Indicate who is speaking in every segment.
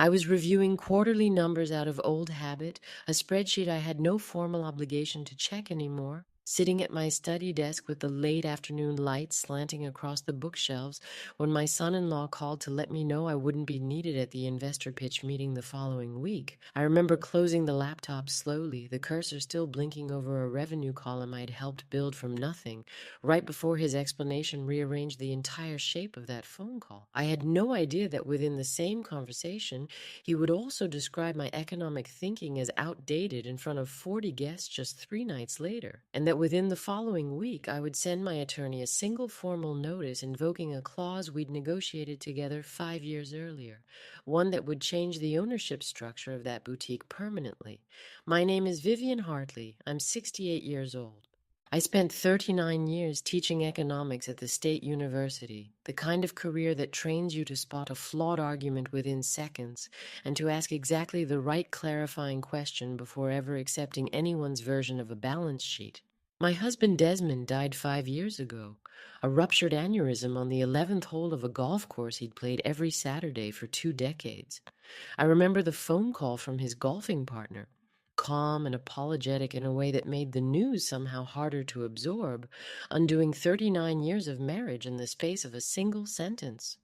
Speaker 1: I was reviewing quarterly numbers out of old habit, a spreadsheet I had no formal obligation to check anymore. Sitting at my study desk with the late afternoon light slanting across the bookshelves when my son-in-law called to let me know I wouldn't be needed at the investor pitch meeting the following week. I remember closing the laptop slowly, the cursor still blinking over a revenue column I'd helped build from nothing, right before his explanation rearranged the entire shape of that phone call. I had no idea that within the same conversation, he would also describe my economic thinking as outdated in front of 40 guests just 3 nights later, and that within the following week I would send my attorney a single formal notice invoking a clause we'd negotiated together 5 years earlier, one that would change the ownership structure of that boutique permanently. My name is Vivian Hartley. I'm 68 years old. I spent 39 years teaching economics at the State University, the kind of career that trains you to spot a flawed argument within seconds and to ask exactly the right clarifying question before ever accepting anyone's version of a balance sheet. My husband Desmond died 5 years ago, a ruptured aneurysm on the 11th hole of a golf course he'd played every Saturday for 2 decades. I remember the phone call from his golfing partner, calm and apologetic in a way that made the news somehow harder to absorb, undoing 39 years of marriage in the space of a single sentence.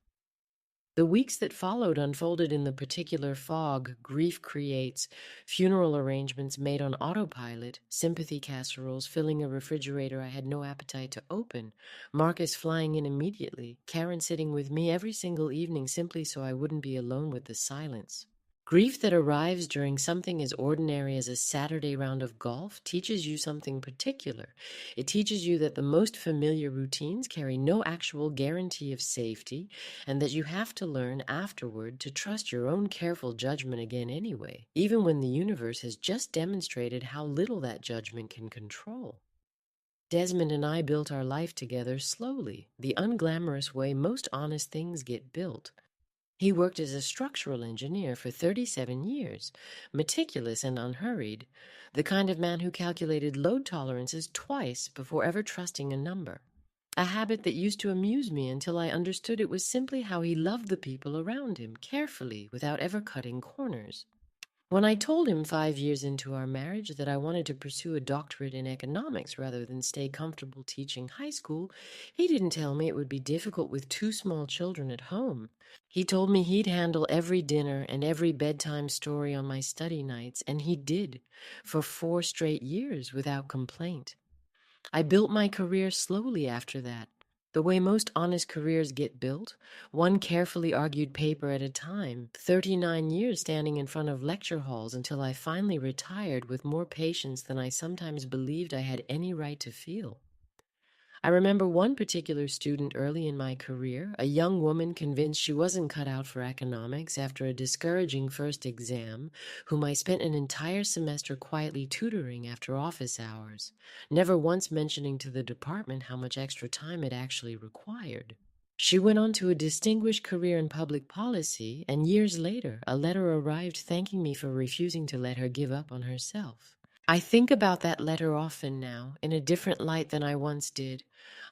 Speaker 1: The weeks that followed unfolded in the particular fog grief creates, funeral arrangements made on autopilot, sympathy casseroles filling a refrigerator I had no appetite to open, Marcus flying in immediately, Karen sitting with me every single evening simply so I wouldn't be alone with the silence. Grief that arrives during something as ordinary as a Saturday round of golf teaches you something particular. It teaches you that the most familiar routines carry no actual guarantee of safety, and that you have to learn afterward to trust your own careful judgment again anyway, even when the universe has just demonstrated how little that judgment can control. Desmond and I built our life together slowly, the unglamorous way most honest things get built. He worked as a structural engineer for 37 years, meticulous and unhurried, the kind of man who calculated load tolerances twice before ever trusting a number. A habit that used to amuse me until I understood it was simply how he loved the people around him, carefully, without ever cutting corners. When I told him 5 years into our marriage that I wanted to pursue a doctorate in economics rather than stay comfortable teaching high school, he didn't tell me it would be difficult with 2 small children at home. He told me he'd handle every dinner and every bedtime story on my study nights, and he did, for 4 straight years without complaint. I built my career slowly after that, the way most honest careers get built, one carefully argued paper at a time, 39 years standing in front of lecture halls until I finally retired with more patience than I sometimes believed I had any right to feel. I remember one particular student early in my career, a young woman convinced she wasn't cut out for economics after a discouraging first exam, whom I spent an entire semester quietly tutoring after office hours, never once mentioning to the department how much extra time it actually required. She went on to a distinguished career in public policy, and years later, a letter arrived thanking me for refusing to let her give up on herself. I think about that letter often now, in a different light than I once did,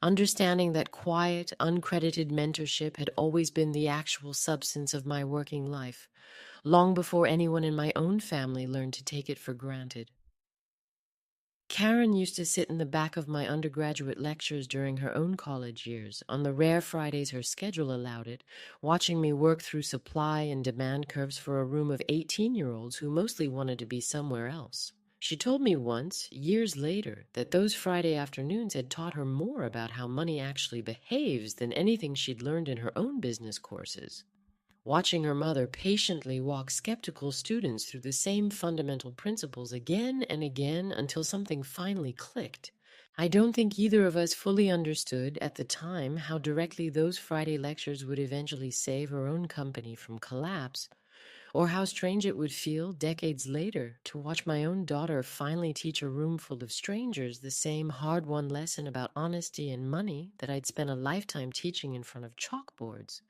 Speaker 1: understanding that quiet, uncredited mentorship had always been the actual substance of my working life, long before anyone in my own family learned to take it for granted. Karen used to sit in the back of my undergraduate lectures during her own college years, on the rare Fridays her schedule allowed it, watching me work through supply and demand curves for a room of 18-year-olds who mostly wanted to be somewhere else. She told me once, years later, that those Friday afternoons had taught her more about how money actually behaves than anything she'd learned in her own business courses. Watching her mother patiently walk skeptical students through the same fundamental principles again and again until something finally clicked. I don't think either of us fully understood at the time how directly those Friday lectures would eventually save her own company from collapse, or how strange it would feel, decades later, to watch my own daughter finally teach a room full of strangers the same hard-won lesson about honesty and money that I'd spent a lifetime teaching in front of chalkboards.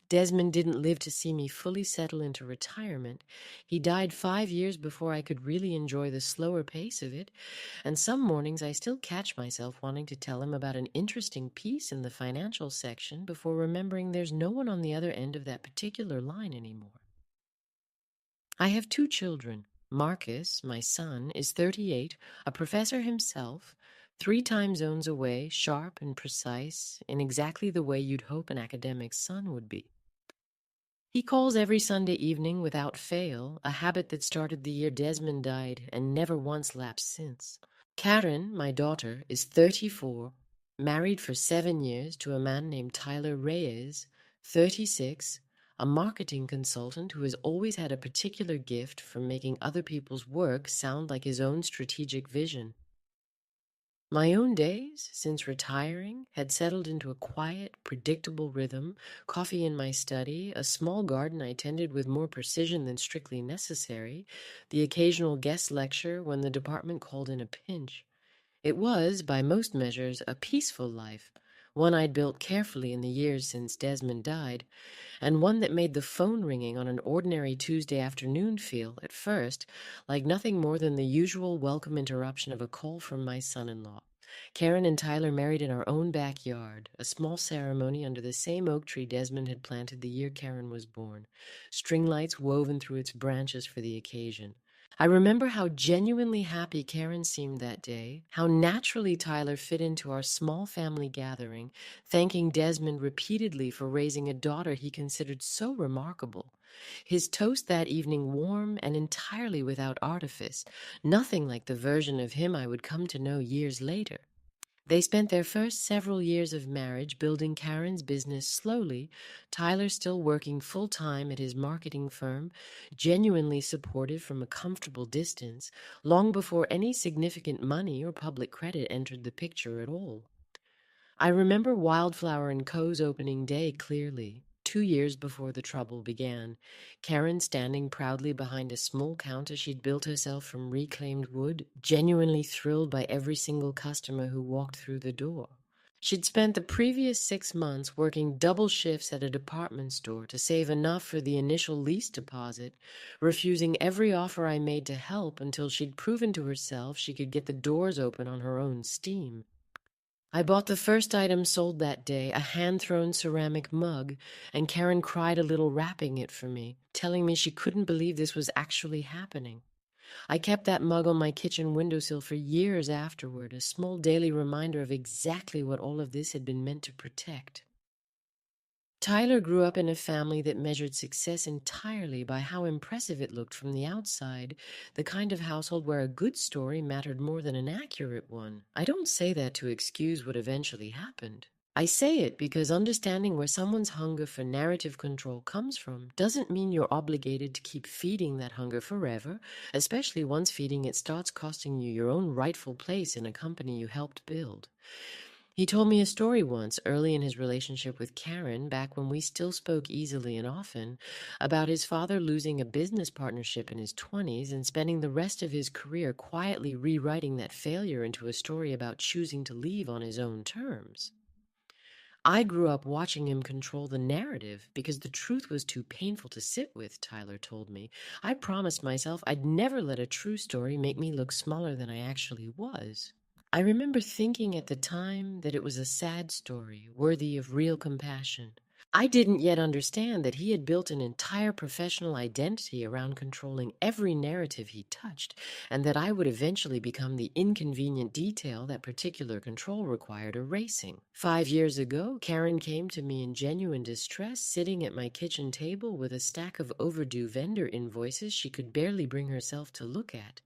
Speaker 1: Desmond didn't live to see me fully settle into retirement. He died 5 years before I could really enjoy the slower pace of it, and some mornings I still catch myself wanting to tell him about an interesting piece in the financial section before remembering there's no one on the other end of that particular line anymore. I have two children. Marcus, my son, is 38, a professor himself, 3 time zones away, sharp and precise, in exactly the way you'd hope an academic's son would be. He calls every Sunday evening without fail, a habit that started the year Desmond died and never once lapsed since. Karen, my daughter, is 34, married for 7 years to a man named Tyler Reyes, 36, a marketing consultant who has always had a particular gift for making other people's work sound like his own strategic vision. My own days, since retiring, had settled into a quiet, predictable rhythm, coffee in my study, a small garden I tended with more precision than strictly necessary, the occasional guest lecture when the department called in a pinch. It was, by most measures, a peaceful life, one I'd built carefully in the years since Desmond died, and one that made the phone ringing on an ordinary Tuesday afternoon feel, at first, like nothing more than the usual welcome interruption of a call from my son-in-law. Karen and Tyler married in our own backyard, a small ceremony under the same oak tree Desmond had planted the year Karen was born, string lights woven through its branches for the occasion. I remember how genuinely happy Karen seemed that day, how naturally Tyler fit into our small family gathering, thanking Desmond repeatedly for raising a daughter he considered so remarkable. His toast that evening warm and entirely without artifice, nothing like the version of him I would come to know years later. They spent their first several years of marriage building Karen's business slowly, Tyler still working full-time at his marketing firm, genuinely supported from a comfortable distance, long before any significant money or public credit entered the picture at all. I remember Wildflower & Co.'s opening day clearly, 2 years before the trouble began, Karen standing proudly behind a small counter she'd built herself from reclaimed wood, genuinely thrilled by every single customer who walked through the door. She'd spent the previous 6 months working double shifts at a department store to save enough for the initial lease deposit, refusing every offer I made to help until she'd proven to herself she could get the doors open on her own steam. I bought the first item sold that day, a hand-thrown ceramic mug, and Karen cried a little wrapping it for me, telling me she couldn't believe this was actually happening. I kept that mug on my kitchen windowsill for years afterward, a small daily reminder of exactly what all of this had been meant to protect. Tyler grew up in a family that measured success entirely by how impressive it looked from the outside, the kind of household where a good story mattered more than an accurate one. I don't say that to excuse what eventually happened. I say it because understanding where someone's hunger for narrative control comes from doesn't mean you're obligated to keep feeding that hunger forever, especially once feeding it starts costing you your own rightful place in a company you helped build. He told me a story once, early in his relationship with Karen, back when we still spoke easily and often, about his father losing a business partnership in his 20s and spending the rest of his career quietly rewriting that failure into a story about choosing to leave on his own terms. I grew up watching him control the narrative because the truth was too painful to sit with, Tyler told me. I promised myself I'd never let a true story make me look smaller than I actually was. I remember thinking at the time that it was a sad story, worthy of real compassion. I didn't yet understand that he had built an entire professional identity around controlling every narrative he touched, and that I would eventually become the inconvenient detail that particular control required erasing. 5 years ago, Karen came to me in genuine distress, sitting at my kitchen table with a stack of overdue vendor invoices she could barely bring herself to look at.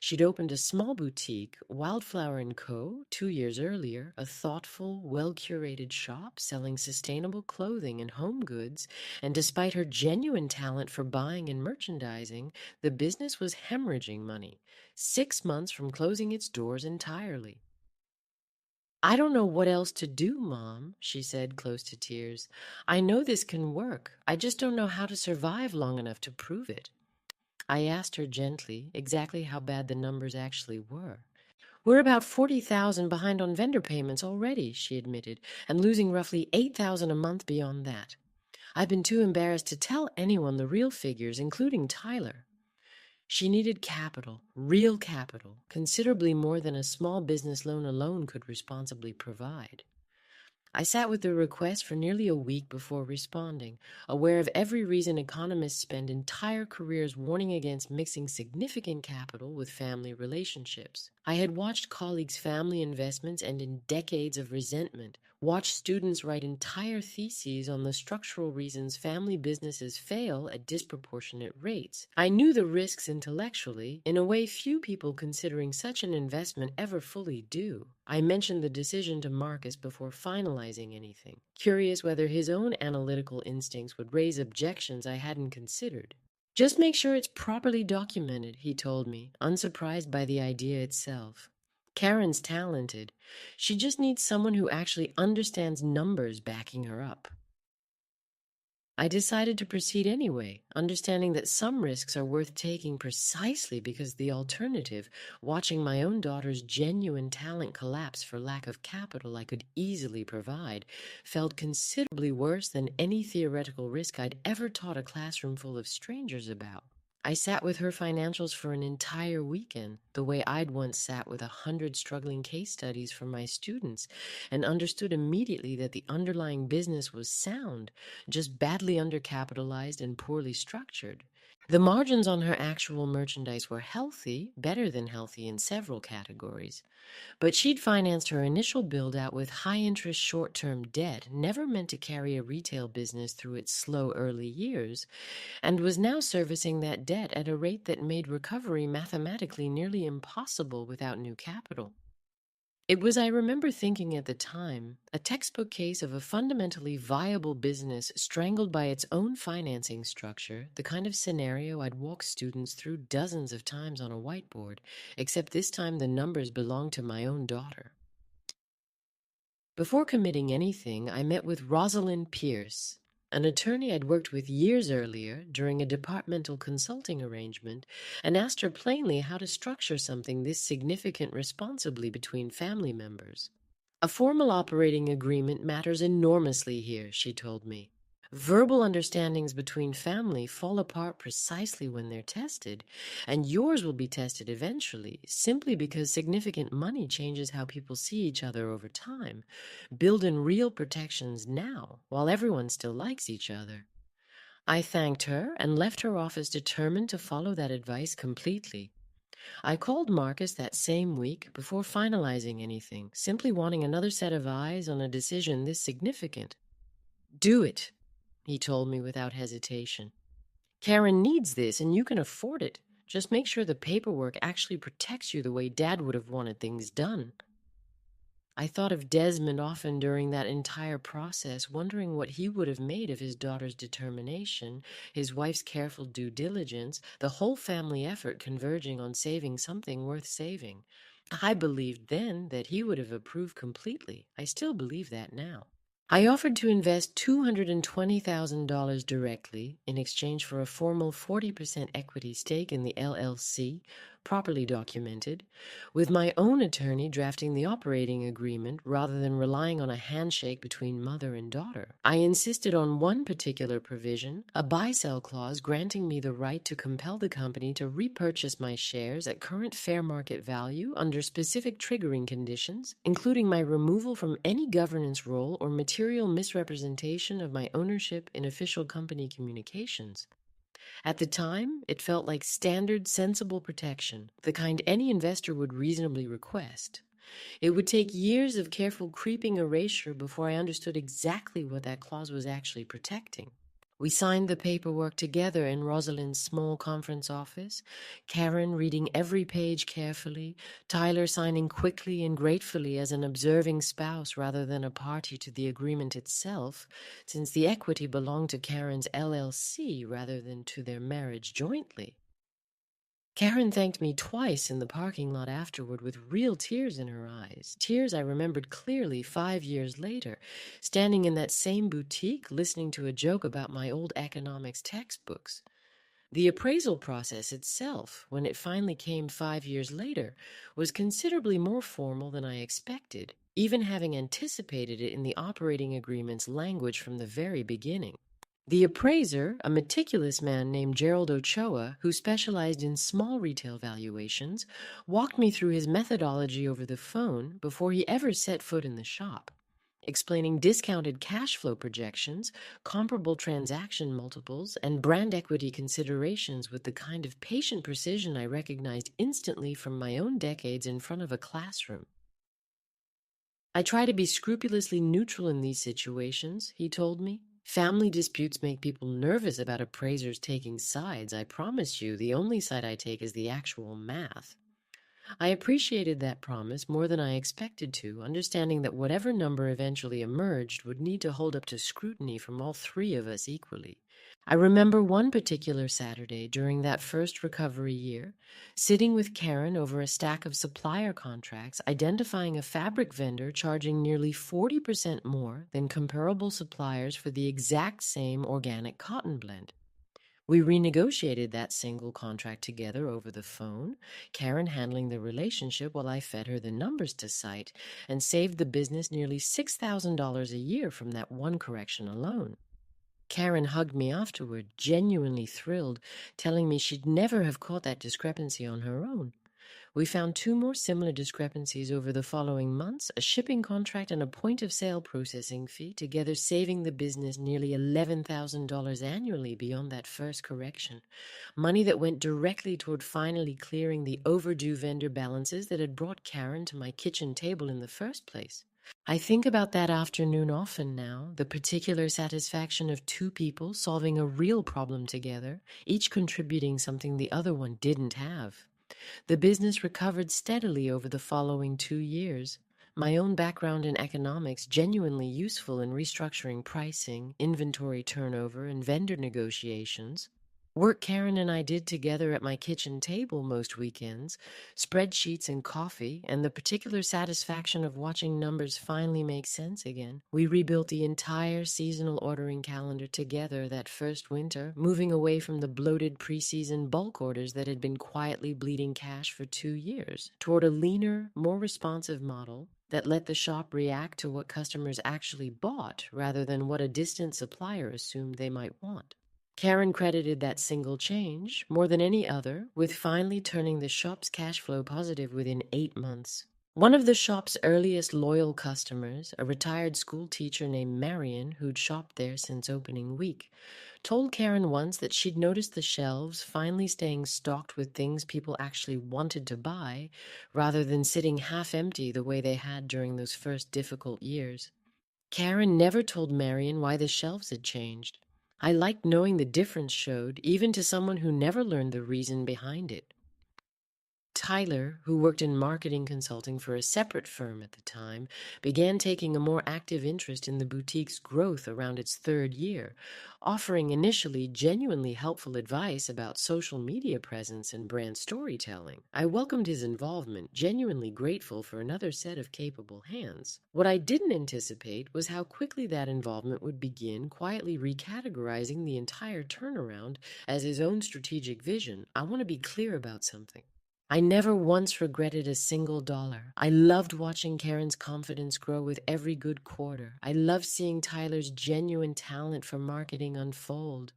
Speaker 1: She'd opened a small boutique, Wildflower & Co., 2 years earlier, a thoughtful, well-curated shop selling sustainable clothing and home goods, and despite her genuine talent for buying and merchandising, the business was hemorrhaging money, 6 months from closing its doors entirely. "I don't know what else to do, Mom," she said, close to tears. "I know this can work. I just don't know how to survive long enough to prove it." I asked her gently exactly how bad the numbers actually were. "We're about 40,000 behind on vendor payments already," she admitted, "and losing roughly 8,000 a month beyond that. I've been too embarrassed to tell anyone the real figures, including Tyler." She needed capital, real capital, considerably more than a small business loan alone could responsibly provide. I sat with the request for nearly a week before responding, aware of every reason economists spend entire careers warning against mixing significant capital with family relationships. I had watched colleagues' family investments end in decades of resentment, watched students write entire theses on the structural reasons family businesses fail at disproportionate rates. I knew the risks intellectually, in a way few people considering such an investment ever fully do. I mentioned the decision to Marcus before finalizing anything, curious whether his own analytical instincts would raise objections I hadn't considered. Just make sure it's properly documented, he told me, unsurprised by the idea itself. Karen's talented. She just needs someone who actually understands numbers backing her up. I decided to proceed anyway, understanding that some risks are worth taking precisely because the alternative, watching my own daughter's genuine talent collapse for lack of capital I could easily provide, felt considerably worse than any theoretical risk I'd ever taught a classroom full of strangers about. I sat with her financials for an entire weekend, the way I'd once sat with 100 struggling case studies for my students, and understood immediately that the underlying business was sound, just badly undercapitalized and poorly structured. The margins on her actual merchandise were healthy, better than healthy in several categories. But she'd financed her initial build-out with high-interest short-term debt, never meant to carry a retail business through its slow early years, and was now servicing that debt at a rate that made recovery mathematically nearly impossible without new capital. It was, I remember thinking at the time, a textbook case of a fundamentally viable business strangled by its own financing structure, the kind of scenario I'd walk students through dozens of times on a whiteboard, except this time the numbers belonged to my own daughter. Before committing anything, I met with Rosalind Pierce, an attorney I'd worked with years earlier during a departmental consulting arrangement, and asked her plainly how to structure something this significant responsibly between family members. A formal operating agreement matters enormously here, she told me. Verbal understandings between family fall apart precisely when they're tested, and yours will be tested eventually, simply because significant money changes how people see each other over time. Build in real protections now, while everyone still likes each other. I thanked her and left her office determined to follow that advice completely. I called Marcus that same week before finalizing anything, simply wanting another set of eyes on a decision this significant. Do it, he told me without hesitation. Karen needs this and you can afford it. Just make sure the paperwork actually protects you the way Dad would have wanted things done. I thought of Desmond often during that entire process, wondering what he would have made of his daughter's determination, his wife's careful due diligence, the whole family effort converging on saving something worth saving. I believed then that he would have approved completely. I still believe that now. I offered to invest $220,000 directly in exchange for a formal 40% equity stake in the LLC, properly documented, with my own attorney drafting the operating agreement rather than relying on a handshake between mother and daughter. I insisted on one particular provision, a buy-sell clause granting me the right to compel the company to repurchase my shares at current fair market value under specific triggering conditions, including my removal from any governance role or material misrepresentation of my ownership in official company communications. At the time, it felt like standard, sensible protection, the kind any investor would reasonably request. It would take years of careful creeping erasure before I understood exactly what that clause was actually protecting. We signed the paperwork together in Rosalind's small conference office, Karen reading every page carefully, Tyler signing quickly and gratefully as an observing spouse rather than a party to the agreement itself, since the equity belonged to Karen's LLC rather than to their marriage jointly. Karen thanked me twice in the parking lot afterward with real tears in her eyes, tears I remembered clearly 5 years later, standing in that same boutique listening to a joke about my old economics textbooks. The appraisal process itself, when it finally came 5 years later, was considerably more formal than I expected, even having anticipated it in the operating agreement's language from the very beginning. The appraiser, a meticulous man named Gerald Ochoa, who specialized in small retail valuations, walked me through his methodology over the phone before he ever set foot in the shop. explaining discounted cash flow projections, comparable transaction multiples, and brand equity considerations with the kind of patient precision I recognized instantly from my own decades in front of a classroom. I try to be scrupulously neutral in these situations, he told me. Family disputes make people nervous about appraisers taking sides. I promise you, the only side I take is the actual math. I appreciated that promise more than I expected to, understanding that whatever number eventually emerged would need to hold up to scrutiny from all three of us equally. I remember one particular Saturday during that first recovery year, sitting with Karen over a stack of supplier contracts, identifying a fabric vendor charging nearly 40% more than comparable suppliers for the exact same organic cotton blend. We renegotiated that single contract together over the phone, Karen handling the relationship while I fed her the numbers to cite, and saved the business nearly $6,000 a year from that one correction alone. Karen hugged me afterward, genuinely thrilled, telling me she'd never have caught that discrepancy on her own. We found two more similar discrepancies over the following months, a shipping contract and a point-of-sale processing fee, together saving the business nearly $11,000 annually beyond that first correction, money that went directly toward finally clearing the overdue vendor balances that had brought Karen to my kitchen table in the first place. I think about that afternoon often now, the particular satisfaction of two people solving a real problem together, each contributing something the other one didn't have. The business recovered steadily over the following 2 years. My own background in economics genuinely useful in restructuring pricing, inventory turnover, and vendor negotiations. Work Karen and I did together at my kitchen table most weekends, spreadsheets and coffee, and the particular satisfaction of watching numbers finally make sense again. We rebuilt the entire seasonal ordering calendar together that first winter, moving away from the bloated preseason bulk orders that had been quietly bleeding cash for 2 years, toward a leaner, more responsive model that let the shop react to what customers actually bought rather than what a distant supplier assumed they might want. Karen credited that single change, more than any other, with finally turning the shop's cash flow positive within 8 months. One of the shop's earliest loyal customers, a retired school teacher named Marion, who'd shopped there since opening week, told Karen once that she'd noticed the shelves finally staying stocked with things people actually wanted to buy, rather than sitting half empty the way they had during those first difficult years. Karen never told Marion why the shelves had changed. I liked knowing the difference showed, even to someone who never learned the reason behind it. Tyler, who worked in marketing consulting for a separate firm at the time, began taking a more active interest in the boutique's growth around its third year, offering initially genuinely helpful advice about social media presence and brand storytelling. I welcomed his involvement, genuinely grateful for another set of capable hands. What I didn't anticipate was how quickly that involvement would begin quietly recategorizing the entire turnaround as his own strategic vision. I want to be clear about something. I never once regretted a single dollar. I loved watching Karen's confidence grow with every good quarter. I loved seeing Tyler's genuine talent for marketing unfold.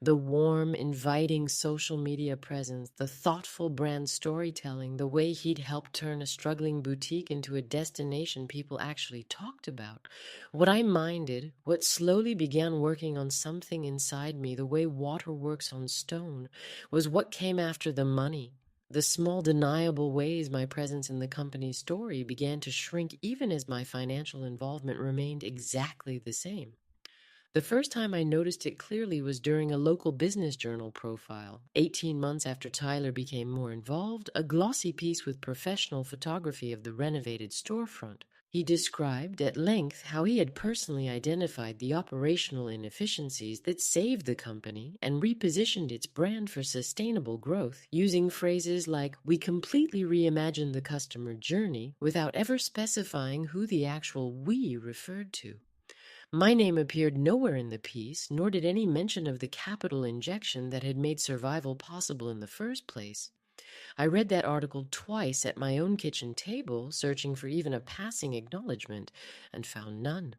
Speaker 1: The warm, inviting social media presence, the thoughtful brand storytelling, the way he'd helped turn a struggling boutique into a destination people actually talked about. What I minded, what slowly began working on something inside me, the way water works on stone, was what came after the money. The small, deniable ways my presence in the company's story began to shrink even as my financial involvement remained exactly the same. The first time I noticed it clearly was during a local business journal profile. 18 months after Tyler became more involved, a glossy piece with professional photography of the renovated storefront. He described at length how he had personally identified the operational inefficiencies that saved the company and repositioned its brand for sustainable growth, using phrases like, "We completely reimagined the customer journey," without ever specifying who the actual "we" referred to. My name appeared nowhere in the piece, nor did any mention of the capital injection that had made survival possible in the first place. I read that article twice at my own kitchen table, searching for even a passing acknowledgement, and found none.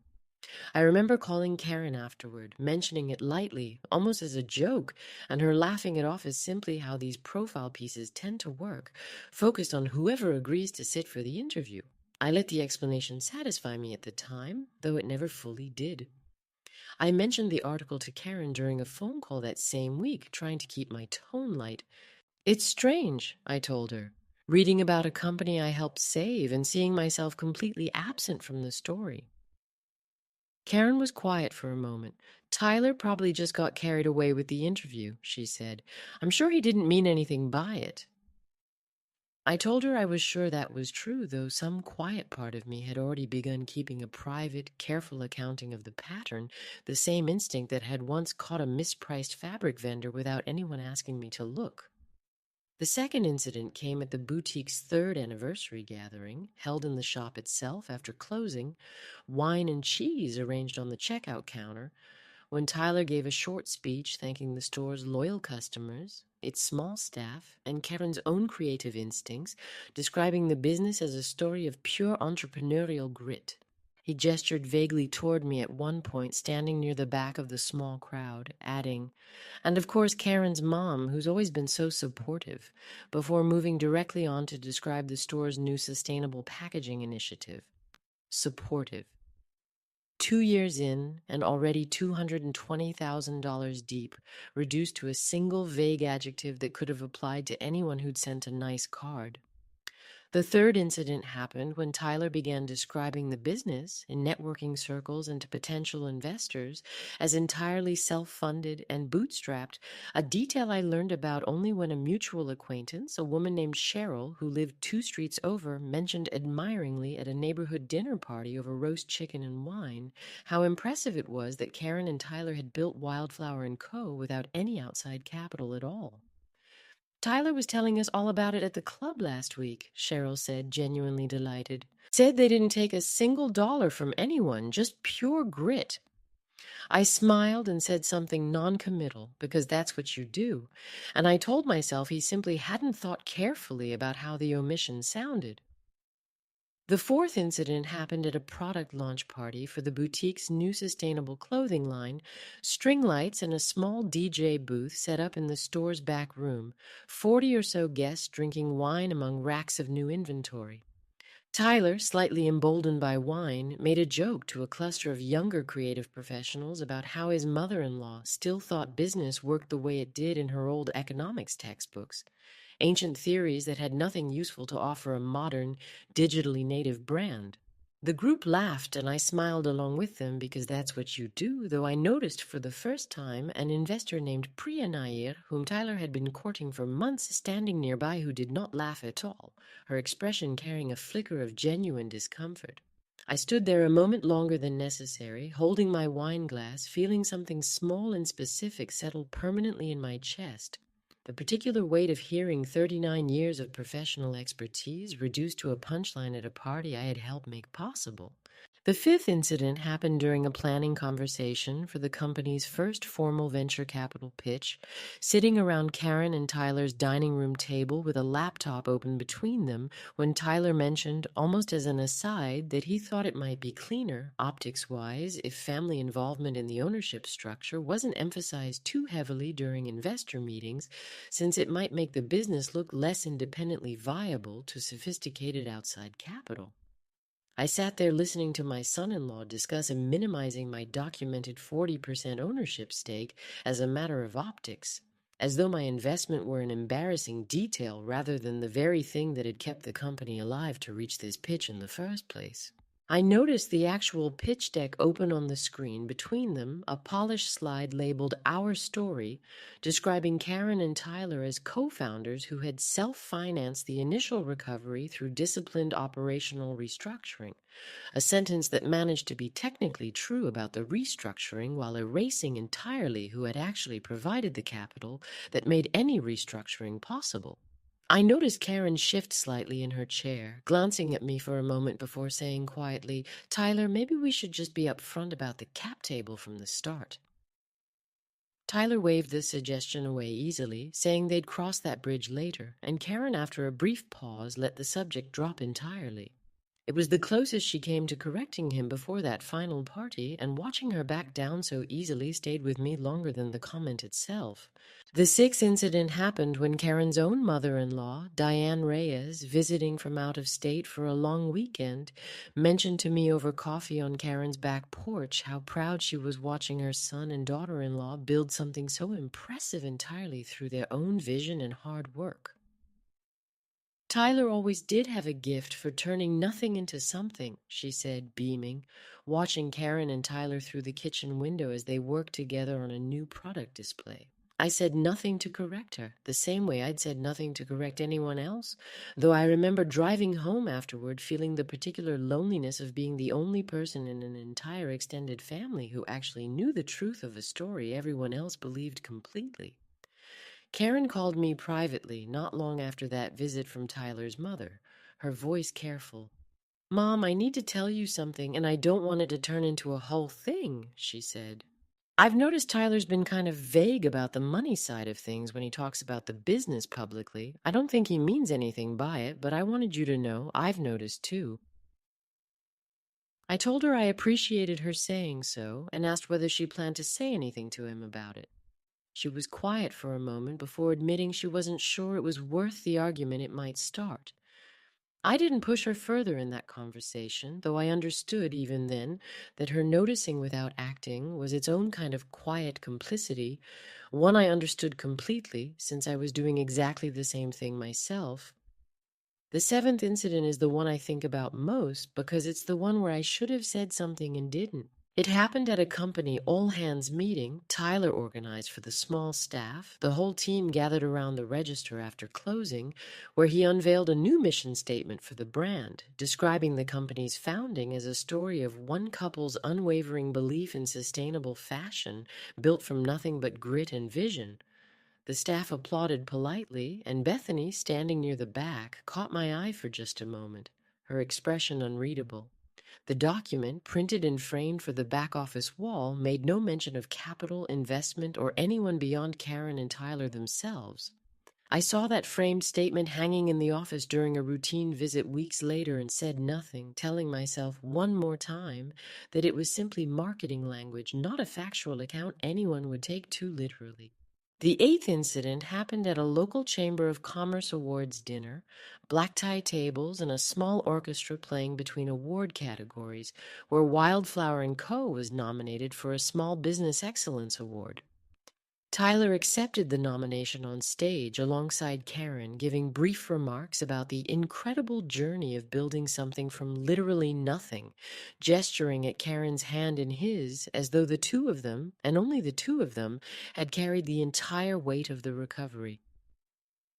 Speaker 1: I remember calling Karen afterward, mentioning it lightly, almost as a joke, and her laughing it off as simply how these profile pieces tend to work, focused on whoever agrees to sit for the interview. I let the explanation satisfy me at the time, though it never fully did. I mentioned the article to Karen during a phone call that same week, trying to keep my tone light. It's strange, I told her, reading about a company I helped save and seeing myself completely absent from the story. Karen was quiet for a moment. Tyler probably just got carried away with the interview, she said. I'm sure he didn't mean anything by it. I told her I was sure that was true, though some quiet part of me had already begun keeping a private, careful accounting of the pattern, the same instinct that had once caught a mispriced fabric vendor without anyone asking me to look. The second incident came at the boutique's third anniversary gathering, held in the shop itself after closing, wine and cheese arranged on the checkout counter, when Tyler gave a short speech thanking the store's loyal customers, its small staff, and Karen's own creative instincts, describing the business as a story of pure entrepreneurial grit. He gestured vaguely toward me at one point, standing near the back of the small crowd, adding, "And of course Karen's mom, who's always been so supportive," before moving directly on to describe the store's new sustainable packaging initiative. Supportive. 2 years in, and already $220,000 deep, reduced to a single vague adjective that could have applied to anyone who'd sent a nice card. The third incident happened when Tyler began describing the business in networking circles and to potential investors as entirely self-funded and bootstrapped, a detail I learned about only when a mutual acquaintance, a woman named Cheryl, who lived 2 streets over, mentioned admiringly at a neighborhood dinner party over roast chicken and wine how impressive it was that Karen and Tyler had built Wildflower & Co. without any outside capital at all. "Tyler was telling us all about it at the club last week," Cheryl said, genuinely delighted. "Said they didn't take a single dollar from anyone, just pure grit." I smiled and said something non-committal, because that's what you do, and I told myself he simply hadn't thought carefully about how the omission sounded. The fourth incident happened at a product launch party for the boutique's new sustainable clothing line, string lights and a small DJ booth set up in the store's back room, 40 or so guests drinking wine among racks of new inventory. Tyler, slightly emboldened by wine, made a joke to a cluster of younger creative professionals about how his mother-in-law still thought business worked the way it did in her old economics textbooks. Ancient theories that had nothing useful to offer a modern, digitally native brand. The group laughed, and I smiled along with them because that's what you do, though I noticed for the first time an investor named Priya Nair, whom Tyler had been courting for months, standing nearby who did not laugh at all, her expression carrying a flicker of genuine discomfort. I stood there a moment longer than necessary, holding my wine glass, feeling something small and specific settle permanently in my chest. The particular weight of hearing 39 years of professional expertise reduced to a punchline at a party I had helped make possible. The fifth incident happened during a planning conversation for the company's first formal venture capital pitch, sitting around Karen and Tyler's dining room table with a laptop open between them when Tyler mentioned, almost as an aside, that he thought it might be cleaner, optics-wise, if family involvement in the ownership structure wasn't emphasized too heavily during investor meetings, since it might make the business look less independently viable to sophisticated outside capital. I sat there listening to my son-in-law discuss minimizing my documented 40% ownership stake as a matter of optics, as though my investment were an embarrassing detail rather than the very thing that had kept the company alive to reach this pitch in the first place. I noticed the actual pitch deck open on the screen, between them a polished slide labeled Our Story, describing Karen and Tyler as co-founders who had self-financed the initial recovery through disciplined operational restructuring, a sentence that managed to be technically true about the restructuring while erasing entirely who had actually provided the capital that made any restructuring possible. I noticed Karen shift slightly in her chair, glancing at me for a moment before saying quietly, "Tyler, maybe we should just be upfront about the cap table from the start." Tyler waved the suggestion away easily, saying they'd cross that bridge later, and Karen, after a brief pause, let the subject drop entirely. It was the closest she came to correcting him before that final party, and watching her back down so easily stayed with me longer than the comment itself. The sixth incident happened when Karen's own mother-in-law, Diane Reyes, visiting from out of state for a long weekend, mentioned to me over coffee on Karen's back porch how proud she was watching her son and daughter-in-law build something so impressive entirely through their own vision and hard work. Tyler always did have a gift for turning nothing into something, she said, beaming, watching Karen and Tyler through the kitchen window as they worked together on a new product display. I said nothing to correct her, the same way I'd said nothing to correct anyone else, though I remember driving home afterward feeling the particular loneliness of being the only person in an entire extended family who actually knew the truth of a story everyone else believed completely. Karen called me privately not long after that visit from Tyler's mother, her voice careful. "Mom, I need to tell you something, and I don't want it to turn into a whole thing," she said. "I've noticed Tyler's been kind of vague about the money side of things when he talks about the business publicly. I don't think he means anything by it, but I wanted you to know I've noticed too." I told her I appreciated her saying so and asked whether she planned to say anything to him about it. She was quiet for a moment before admitting she wasn't sure it was worth the argument it might start. I didn't push her further in that conversation, though I understood even then that her noticing without acting was its own kind of quiet complicity, one I understood completely since I was doing exactly the same thing myself. The seventh incident is the one I think about most because it's the one where I should have said something and didn't. It happened at a company all-hands meeting Tyler organized for the small staff. The whole team gathered around the register after closing, where he unveiled a new mission statement for the brand, describing the company's founding as a story of one couple's unwavering belief in sustainable fashion, built from nothing but grit and vision. The staff applauded politely, and Bethany, standing near the back, caught my eye for just a moment, her expression unreadable. The document, printed and framed for the back office wall, made no mention of capital, investment, or anyone beyond Karen and Tyler themselves. I saw that framed statement hanging in the office during a routine visit weeks later and said nothing, telling myself one more time that it was simply marketing language, not a factual account anyone would take too literally. The eighth incident happened at a local Chamber of Commerce Awards dinner, black tie tables and a small orchestra playing between award categories, where Wildflower & Co. was nominated for a Small Business Excellence Award. Tyler accepted the nomination on stage alongside Karen, giving brief remarks about the incredible journey of building something from literally nothing, gesturing at Karen's hand in his as though the two of them, and only the two of them, had carried the entire weight of the recovery.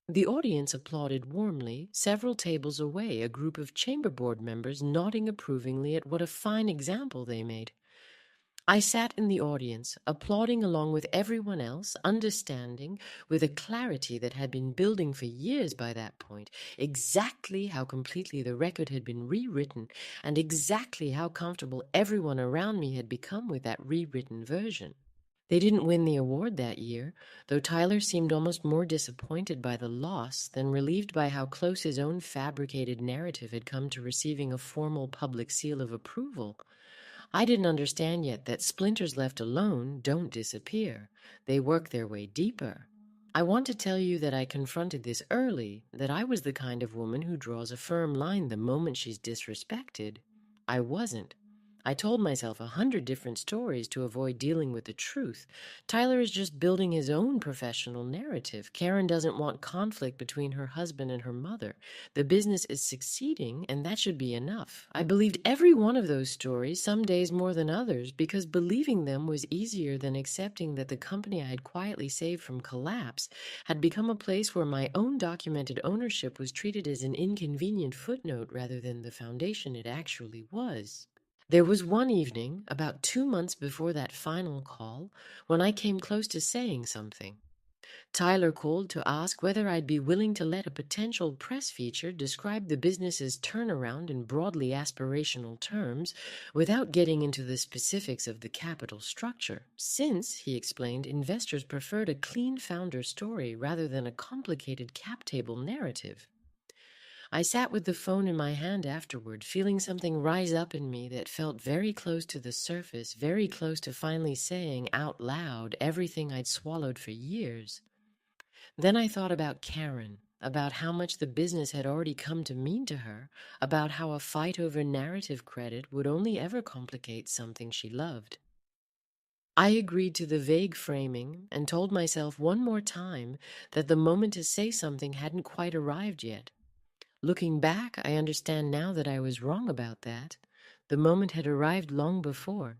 Speaker 1: The audience applauded warmly, several tables away, a group of chamber board members nodding approvingly at what a fine example they made. I sat in the audience, applauding along with everyone else, understanding, with a clarity that had been building for years by that point, exactly how completely the record had been rewritten and exactly how comfortable everyone around me had become with that rewritten version. They didn't win the award that year, though Tyler seemed almost more disappointed by the loss than relieved by how close his own fabricated narrative had come to receiving a formal public seal of approval. I didn't understand yet that splinters left alone don't disappear. They work their way deeper. I want to tell you that I confronted this early, that I was the kind of woman who draws a firm line the moment she's disrespected. I wasn't. I told myself 100 different stories to avoid dealing with the truth. Tyler is just building his own professional narrative. Karen doesn't want conflict between her husband and her mother. The business is succeeding, and that should be enough. I believed every one of those stories, some days more than others, because believing them was easier than accepting that the company I had quietly saved from collapse had become a place where my own documented ownership was treated as an inconvenient footnote rather than the foundation it actually was. There was one evening, about 2 months before that final call, when I came close to saying something. Tyler called to ask whether I'd be willing to let a potential press feature describe the business's turnaround in broadly aspirational terms without getting into the specifics of the capital structure, since, he explained, investors preferred a clean founder story rather than a complicated cap table narrative. I sat with the phone in my hand afterward, feeling something rise up in me that felt very close to the surface, very close to finally saying out loud everything I'd swallowed for years. Then I thought about Karen, about how much the business had already come to mean to her, about how a fight over narrative credit would only ever complicate something she loved. I agreed to the vague framing and told myself one more time that the moment to say something hadn't quite arrived yet. Looking back, I understand now that I was wrong about that. The moment had arrived long before.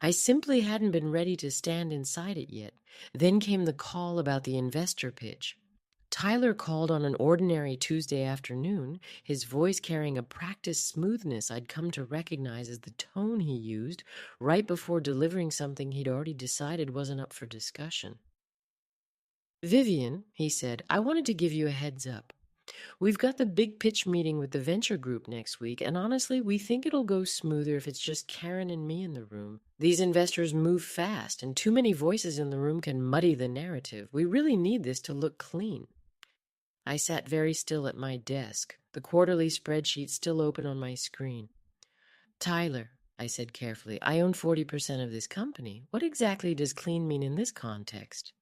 Speaker 1: I simply hadn't been ready to stand inside it yet. Then came the call about the investor pitch. Tyler called on an ordinary Tuesday afternoon, his voice carrying a practiced smoothness I'd come to recognize as the tone he used right before delivering something he'd already decided wasn't up for discussion. "Vivian," he said, "I wanted to give you a heads up. We've got the big pitch meeting with the venture group next week, and honestly, we think it'll go smoother if it's just Karen and me in the room. These investors move fast, and too many voices in the room can muddy the narrative. We really need this to look clean." I sat very still at my desk, the quarterly spreadsheet still open on my screen. "Tyler," I said carefully, "I own 40% of this company. What exactly does clean mean in this context?"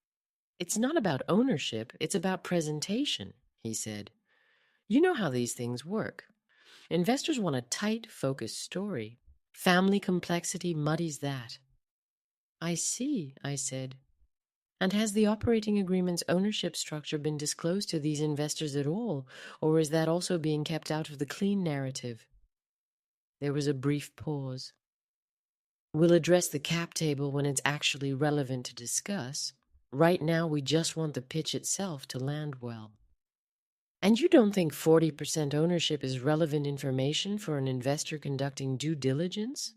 Speaker 1: "It's not about ownership, it's about presentation," he said. "You know how these things work. Investors want a tight, focused story. Family complexity muddies that." "I see," I said. "And has the operating agreement's ownership structure been disclosed to these investors at all, or is that also being kept out of the clean narrative?" There was a brief pause. "We'll address the cap table when it's actually relevant to discuss. Right now, we just want the pitch itself to land well." "And you don't think 40% ownership is relevant information for an investor conducting due diligence?"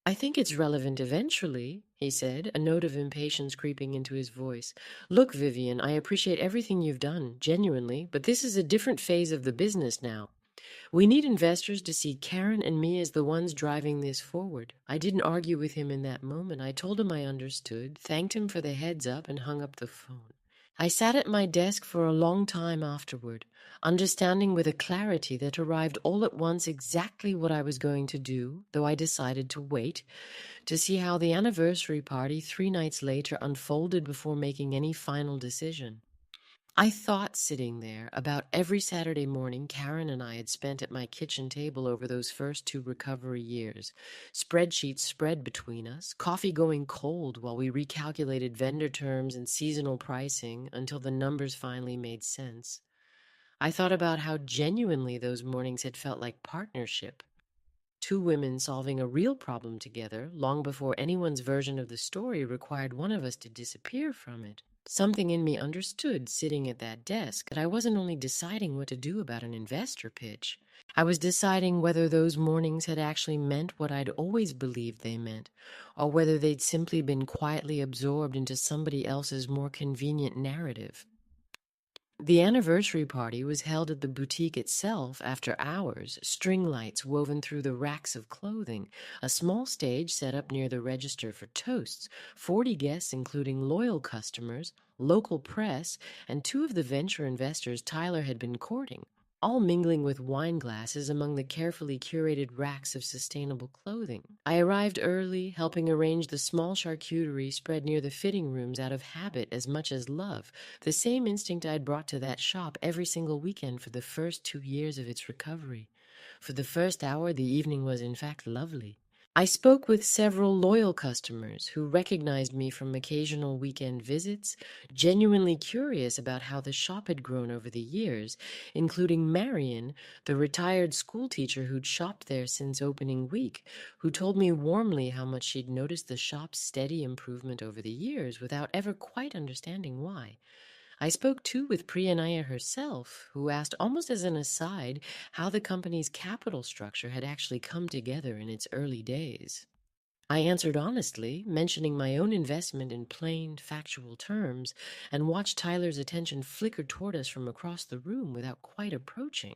Speaker 1: "I think it's relevant eventually," he said, a note of impatience creeping into his voice. "Look, Vivian, I appreciate everything you've done, genuinely, but this is a different phase of the business now. We need investors to see Karen and me as the ones driving this forward." I didn't argue with him in that moment. I told him I understood, thanked him for the heads up, and hung up the phone. I sat at my desk for a long time afterward, understanding with a clarity that arrived all at once exactly what I was going to do, though I decided to wait, to see how the anniversary party 3 nights later unfolded before making any final decision. I thought, sitting there, about every Saturday morning Karen and I had spent at my kitchen table over those first 2 recovery years. Spreadsheets spread between us, coffee going cold while we recalculated vendor terms and seasonal pricing until the numbers finally made sense. I thought about how genuinely those mornings had felt like partnership. Two women solving a real problem together long before anyone's version of the story required one of us to disappear from it. Something in me understood, sitting at that desk, that I wasn't only deciding what to do about an investor pitch. I was deciding whether those mornings had actually meant what I'd always believed they meant, or whether they'd simply been quietly absorbed into somebody else's more convenient narrative. The anniversary party was held at the boutique itself after hours, string lights woven through the racks of clothing, a small stage set up near the register for toasts, 40 guests including loyal customers, local press, and 2 of the venture investors Tyler had been courting, all mingling with wine glasses among the carefully curated racks of sustainable clothing. I arrived early, helping arrange the small charcuterie spread near the fitting rooms out of habit as much as love, the same instinct I'd brought to that shop every single weekend for the first 2 years of its recovery. For the first hour, the evening was in fact lovely. I spoke with several loyal customers who recognized me from occasional weekend visits, genuinely curious about how the shop had grown over the years, including Marion, the retired schoolteacher who'd shopped there since opening week, who told me warmly how much she'd noticed the shop's steady improvement over the years without ever quite understanding why. I spoke too with Priyanaya herself, who asked almost as an aside how the company's capital structure had actually come together in its early days. I answered honestly, mentioning my own investment in plain, factual terms, and watched Tyler's attention flicker toward us from across the room without quite approaching.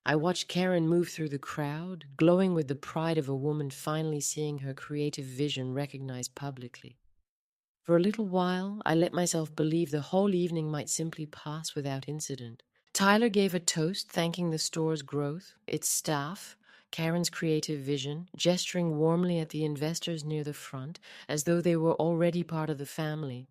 Speaker 1: I watched Karen move through the crowd, glowing with the pride of a woman finally seeing her creative vision recognized publicly. For a little while, I let myself believe the whole evening might simply pass without incident. Tyler gave a toast thanking the store's growth, its staff, Karen's creative vision, gesturing warmly at the investors near the front as though they were already part of the family.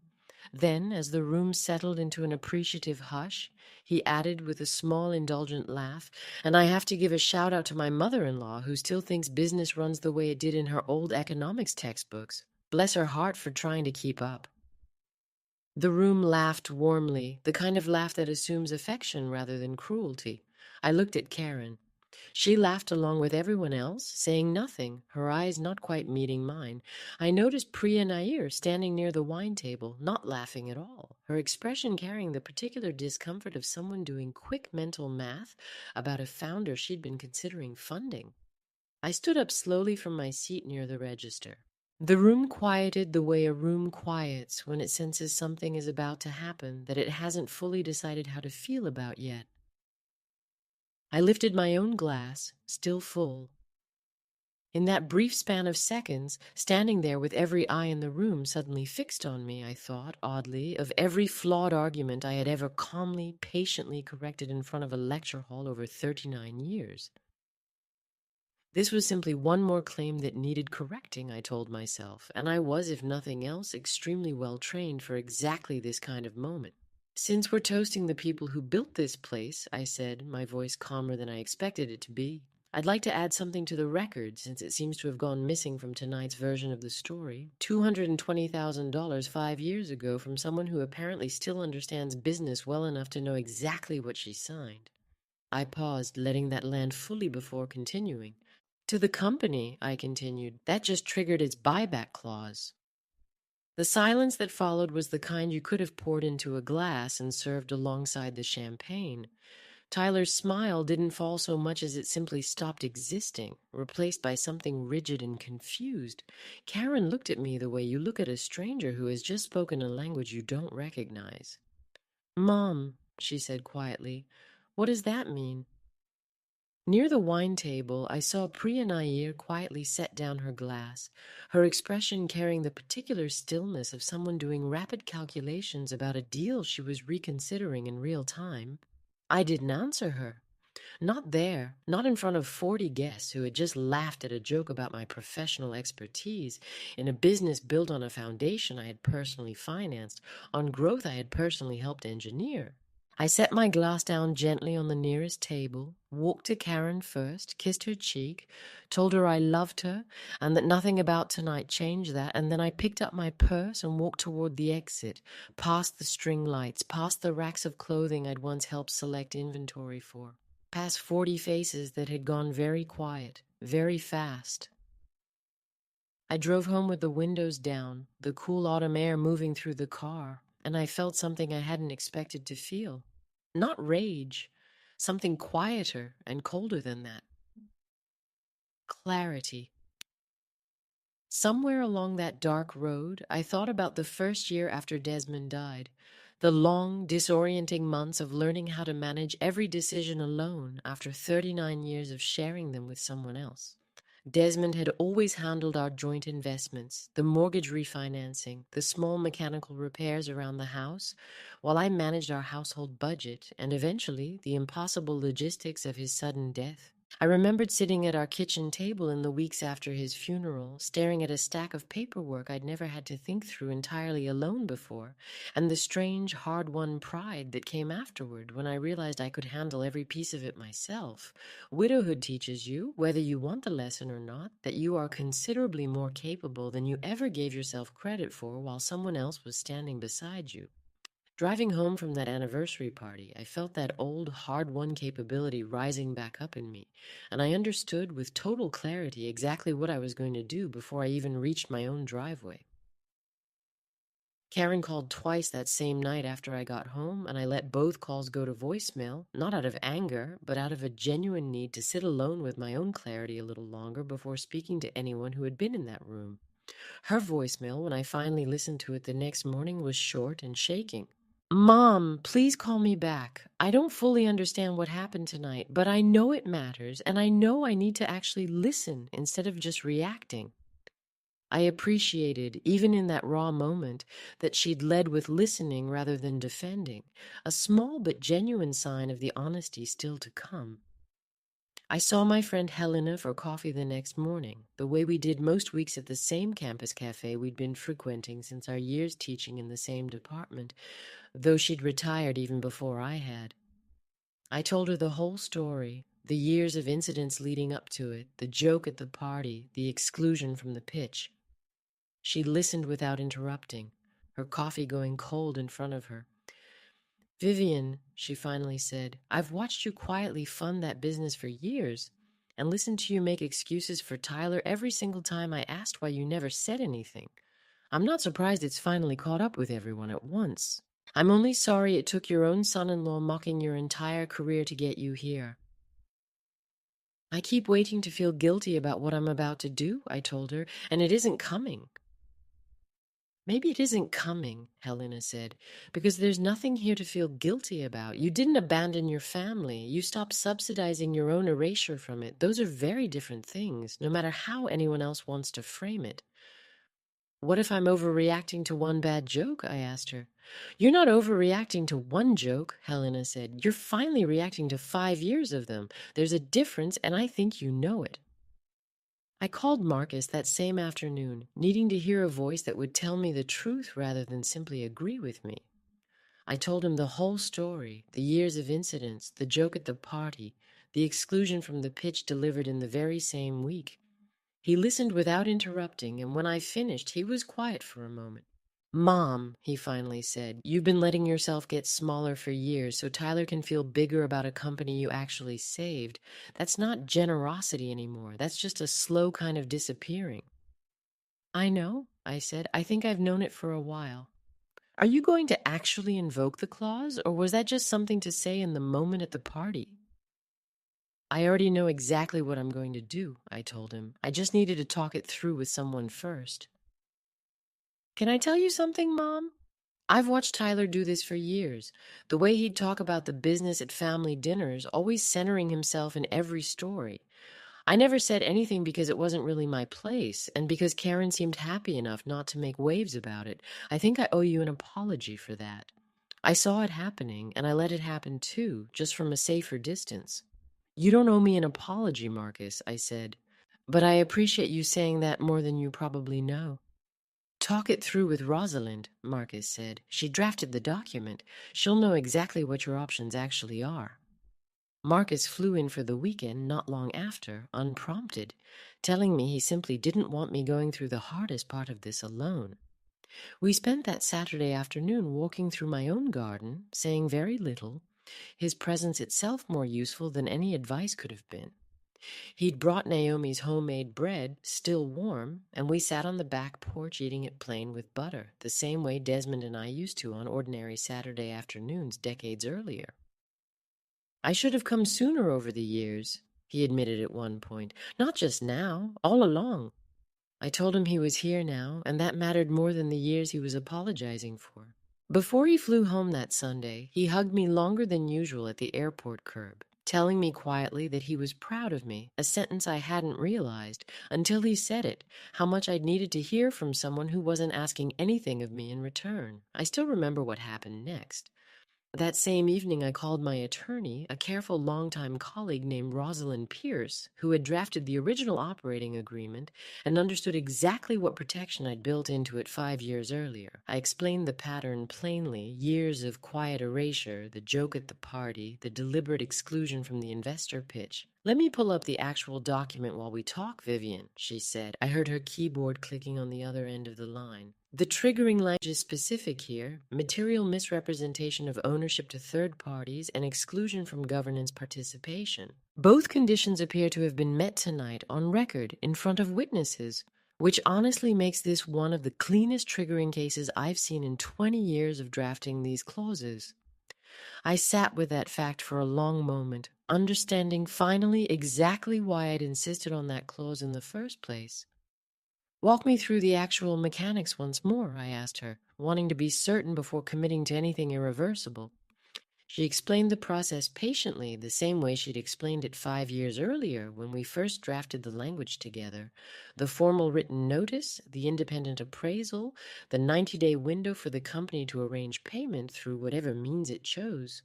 Speaker 1: Then, as the room settled into an appreciative hush, he added with a small indulgent laugh, "And I have to give a shout out to my mother-in-law, who still thinks business runs the way it did in her old economics textbooks. Bless her heart for trying to keep up." The room laughed warmly, the kind of laugh that assumes affection rather than cruelty. I looked at Karen. She laughed along with everyone else, saying nothing, her eyes not quite meeting mine. I noticed Priya Nair standing near the wine table, not laughing at all, her expression carrying the particular discomfort of someone doing quick mental math about a founder she'd been considering funding. I stood up slowly from my seat near the register. The room quieted the way a room quiets when it senses something is about to happen that it hasn't fully decided how to feel about yet. I lifted my own glass, still full. In that brief span of seconds, standing there with every eye in the room suddenly fixed on me, I thought, oddly, of every flawed argument I had ever calmly, patiently corrected in front of a lecture hall over 39 years. This was simply one more claim that needed correcting, I told myself, and I was, if nothing else, extremely well trained for exactly this kind of moment. "Since we're toasting the people who built this place," I said, my voice calmer than I expected it to be, "I'd like to add something to the record, since it seems to have gone missing from tonight's version of the story. $220,000 5 years ago from someone who apparently still understands business well enough to know exactly what she signed." I paused, letting that land fully before continuing. "To the company," I continued. "That just triggered its buyback clause." The silence that followed was the kind you could have poured into a glass and served alongside the champagne. Tyler's smile didn't fall so much as it simply stopped existing, replaced by something rigid and confused. Karen looked at me the way you look at a stranger who has just spoken a language you don't recognize. "Mom," she said quietly, "what does that mean?" Near the wine table, I saw Priya Nair quietly set down her glass, her expression carrying the particular stillness of someone doing rapid calculations about a deal she was reconsidering in real time. I didn't answer her. Not there, not in front of 40 guests who had just laughed at a joke about my professional expertise in a business built on a foundation I had personally financed, on growth I had personally helped engineer. I set my glass down gently on the nearest table, walked to Karen first, kissed her cheek, told her I loved her and that nothing about tonight changed that, and then I picked up my purse and walked toward the exit, past the string lights, past the racks of clothing I'd once helped select inventory for, past 40 faces that had gone very quiet, very fast. I drove home with the windows down, the cool autumn air moving through the car, and I felt something I hadn't expected to feel. Not rage, something quieter and colder than that. Clarity. Somewhere along that dark road, I thought about the first year after Desmond died, the long, disorienting months of learning how to manage every decision alone after 39 years of sharing them with someone else. Desmond had always handled our joint investments, the mortgage refinancing, the small mechanical repairs around the house, while I managed our household budget and eventually the impossible logistics of his sudden death. I remembered sitting at our kitchen table in the weeks after his funeral, staring at a stack of paperwork I'd never had to think through entirely alone before, and the strange, hard-won pride that came afterward when I realized I could handle every piece of it myself. Widowhood teaches you, whether you want the lesson or not, that you are considerably more capable than you ever gave yourself credit for while someone else was standing beside you. Driving home from that anniversary party, I felt that old, hard-won capability rising back up in me, and I understood with total clarity exactly what I was going to do before I even reached my own driveway. Karen called twice that same night after I got home, and I let both calls go to voicemail, not out of anger, but out of a genuine need to sit alone with my own clarity a little longer before speaking to anyone who had been in that room. Her voicemail, when I finally listened to it the next morning, was short and shaking. "Mom, please call me back. I don't fully understand what happened tonight, but I know it matters, and I know I need to actually listen instead of just reacting." I appreciated, even in that raw moment, that she'd led with listening rather than defending, a small but genuine sign of the honesty still to come. I saw my friend Helena for coffee the next morning, the way we did most weeks at the same campus cafe we'd been frequenting since our years teaching in the same department, though she'd retired even before I had. I told her the whole story, the years of incidents leading up to it, the joke at the party, the exclusion from the pitch. She listened without interrupting, her coffee going cold in front of her. "Vivian," she finally said, "I've watched you quietly fund that business for years and listened to you make excuses for Tyler every single time I asked why you never said anything. I'm not surprised it's finally caught up with everyone at once. I'm only sorry it took your own son-in-law mocking your entire career to get you here." "I keep waiting to feel guilty about what I'm about to do," I told her, "and it isn't coming." "Maybe it isn't coming," Helena said, "because there's nothing here to feel guilty about. You didn't abandon your family. You stopped subsidizing your own erasure from it. Those are very different things, no matter how anyone else wants to frame it." "What if I'm overreacting to one bad joke?" I asked her. "You're not overreacting to one joke," Helena said. "You're finally reacting to 5 years of them. There's a difference, and I think you know it." I called Marcus that same afternoon, needing to hear a voice that would tell me the truth rather than simply agree with me. I told him the whole story, the years of incidents, the joke at the party, the exclusion from the pitch delivered in the very same week. He listened without interrupting, and when I finished, he was quiet for a moment. "Mom," he finally said, "you've been letting yourself get smaller for years so Tyler can feel bigger about a company you actually saved. That's not generosity anymore. That's just a slow kind of disappearing." "I know," I said. "I think I've known it for a while." "Are you going to actually invoke the clause, or was that just something to say in the moment at the party?" "I already know exactly what I'm going to do," I told him. "I just needed to talk it through with someone first." "Can I tell you something, Mom? I've watched Tyler do this for years. The way he'd talk about the business at family dinners, always centering himself in every story. I never said anything because it wasn't really my place, and because Karen seemed happy enough not to make waves about it. I think I owe you an apology for that. I saw it happening, and I let it happen too, just from a safer distance." "You don't owe me an apology, Marcus," I said. "But I appreciate you saying that more than you probably know." "Talk it through with Rosalind," Marcus said. "She drafted the document. She'll know exactly what your options actually are." Marcus flew in for the weekend not long after, unprompted, telling me he simply didn't want me going through the hardest part of this alone. We spent that Saturday afternoon walking through my own garden, saying very little, his presence itself more useful than any advice could have been. He'd brought Naomi's homemade bread, still warm, and we sat on the back porch eating it plain with butter, the same way Desmond and I used to on ordinary Saturday afternoons decades earlier. "I should have come sooner over the years," he admitted at one point. "Not just now, all along." I told him he was here now, and that mattered more than the years he was apologizing for. Before he flew home that Sunday, he hugged me longer than usual at the airport curb, telling me quietly that he was proud of me, a sentence I hadn't realized, until he said it, how much I'd needed to hear from someone who wasn't asking anything of me in return. I still remember what happened next. That same evening, I called my attorney, a careful longtime colleague named Rosalind Pierce, who had drafted the original operating agreement and understood exactly what protection I'd built into it 5 years earlier. I explained the pattern plainly: years of quiet erasure, the joke at the party, the deliberate exclusion from the investor pitch. "Let me pull up the actual document while we talk, Vivian," she said. I heard her keyboard clicking on the other end of the line. "The triggering language is specific here: material misrepresentation of ownership to third parties and exclusion from governance participation. Both conditions appear to have been met tonight on record in front of witnesses, which honestly makes this one of the cleanest triggering cases I've seen in 20 years of drafting these clauses." I sat with that fact for a long moment, understanding finally exactly why I'd insisted on that clause in the first place. "Walk me through the actual mechanics once more," I asked her, wanting to be certain before committing to anything irreversible. She explained the process patiently, the same way she'd explained it 5 years earlier when we first drafted the language together. The formal written notice, the independent appraisal, the 90-day window for the company to arrange payment through whatever means it chose.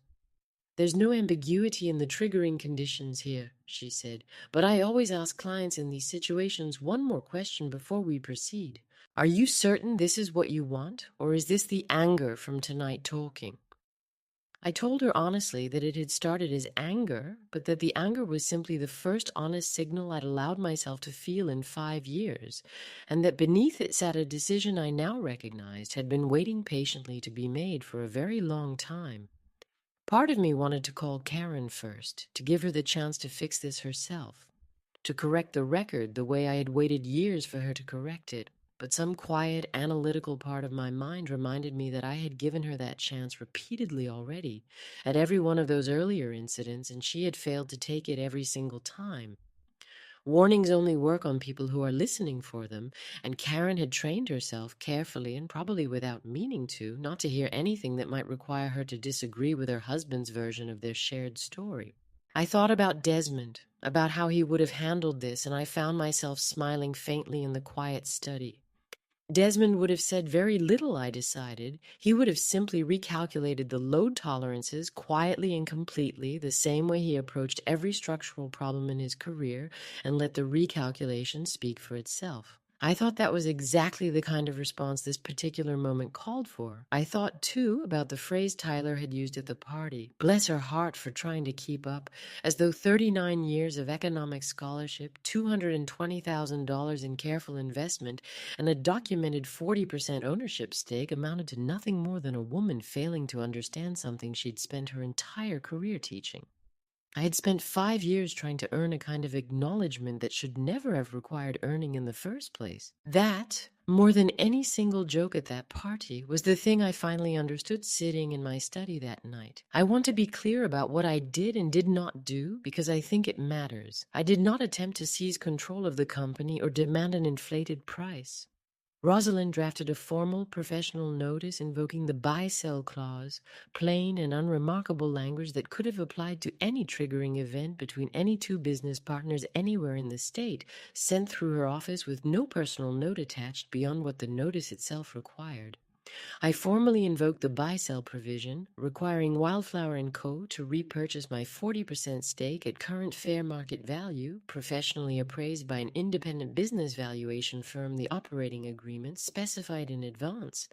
Speaker 1: "There's no ambiguity in the triggering conditions here," she said, "but I always ask clients in these situations one more question before we proceed. Are you certain this is what you want, or is this the anger from tonight talking?" I told her honestly that it had started as anger, but that the anger was simply the first honest signal I'd allowed myself to feel in 5 years, and that beneath it sat a decision I now recognized had been waiting patiently to be made for a very long time. Part of me wanted to call Karen first, to give her the chance to fix this herself, to correct the record the way I had waited years for her to correct it. But some quiet, analytical part of my mind reminded me that I had given her that chance repeatedly already, at every one of those earlier incidents, and she had failed to take it every single time. Warnings only work on people who are listening for them, and Karen had trained herself carefully and probably without meaning to, not to hear anything that might require her to disagree with her husband's version of their shared story. I thought about Desmond, about how he would have handled this, and I found myself smiling faintly in the quiet study. Desmond would have said very little, I decided. He would have simply recalculated the load tolerances quietly and completely, the same way he approached every structural problem in his career, and let the recalculation speak for itself. I thought that was exactly the kind of response this particular moment called for. I thought, too, about the phrase Tyler had used at the party. Bless her heart for trying to keep up, as though 39 years of economic scholarship, $220,000 in careful investment, and a documented 40% ownership stake amounted to nothing more than a woman failing to understand something she'd spent her entire career teaching. I had spent 5 years trying to earn a kind of acknowledgement that should never have required earning in the first place. That, more than any single joke at that party, was the thing I finally understood sitting in my study that night. I want to be clear about what I did and did not do because I think it matters. I did not attempt to seize control of the company or demand an inflated price. Rosalind drafted a formal professional notice invoking the buy-sell clause, plain and unremarkable language that could have applied to any triggering event between any two business partners anywhere in the state, sent through her office with no personal note attached beyond what the notice itself required. I formally invoked the buy-sell provision, requiring Wildflower & Co. to repurchase my 40% stake at current fair market value, professionally appraised by an independent business valuation firm. The operating agreement specified in advance.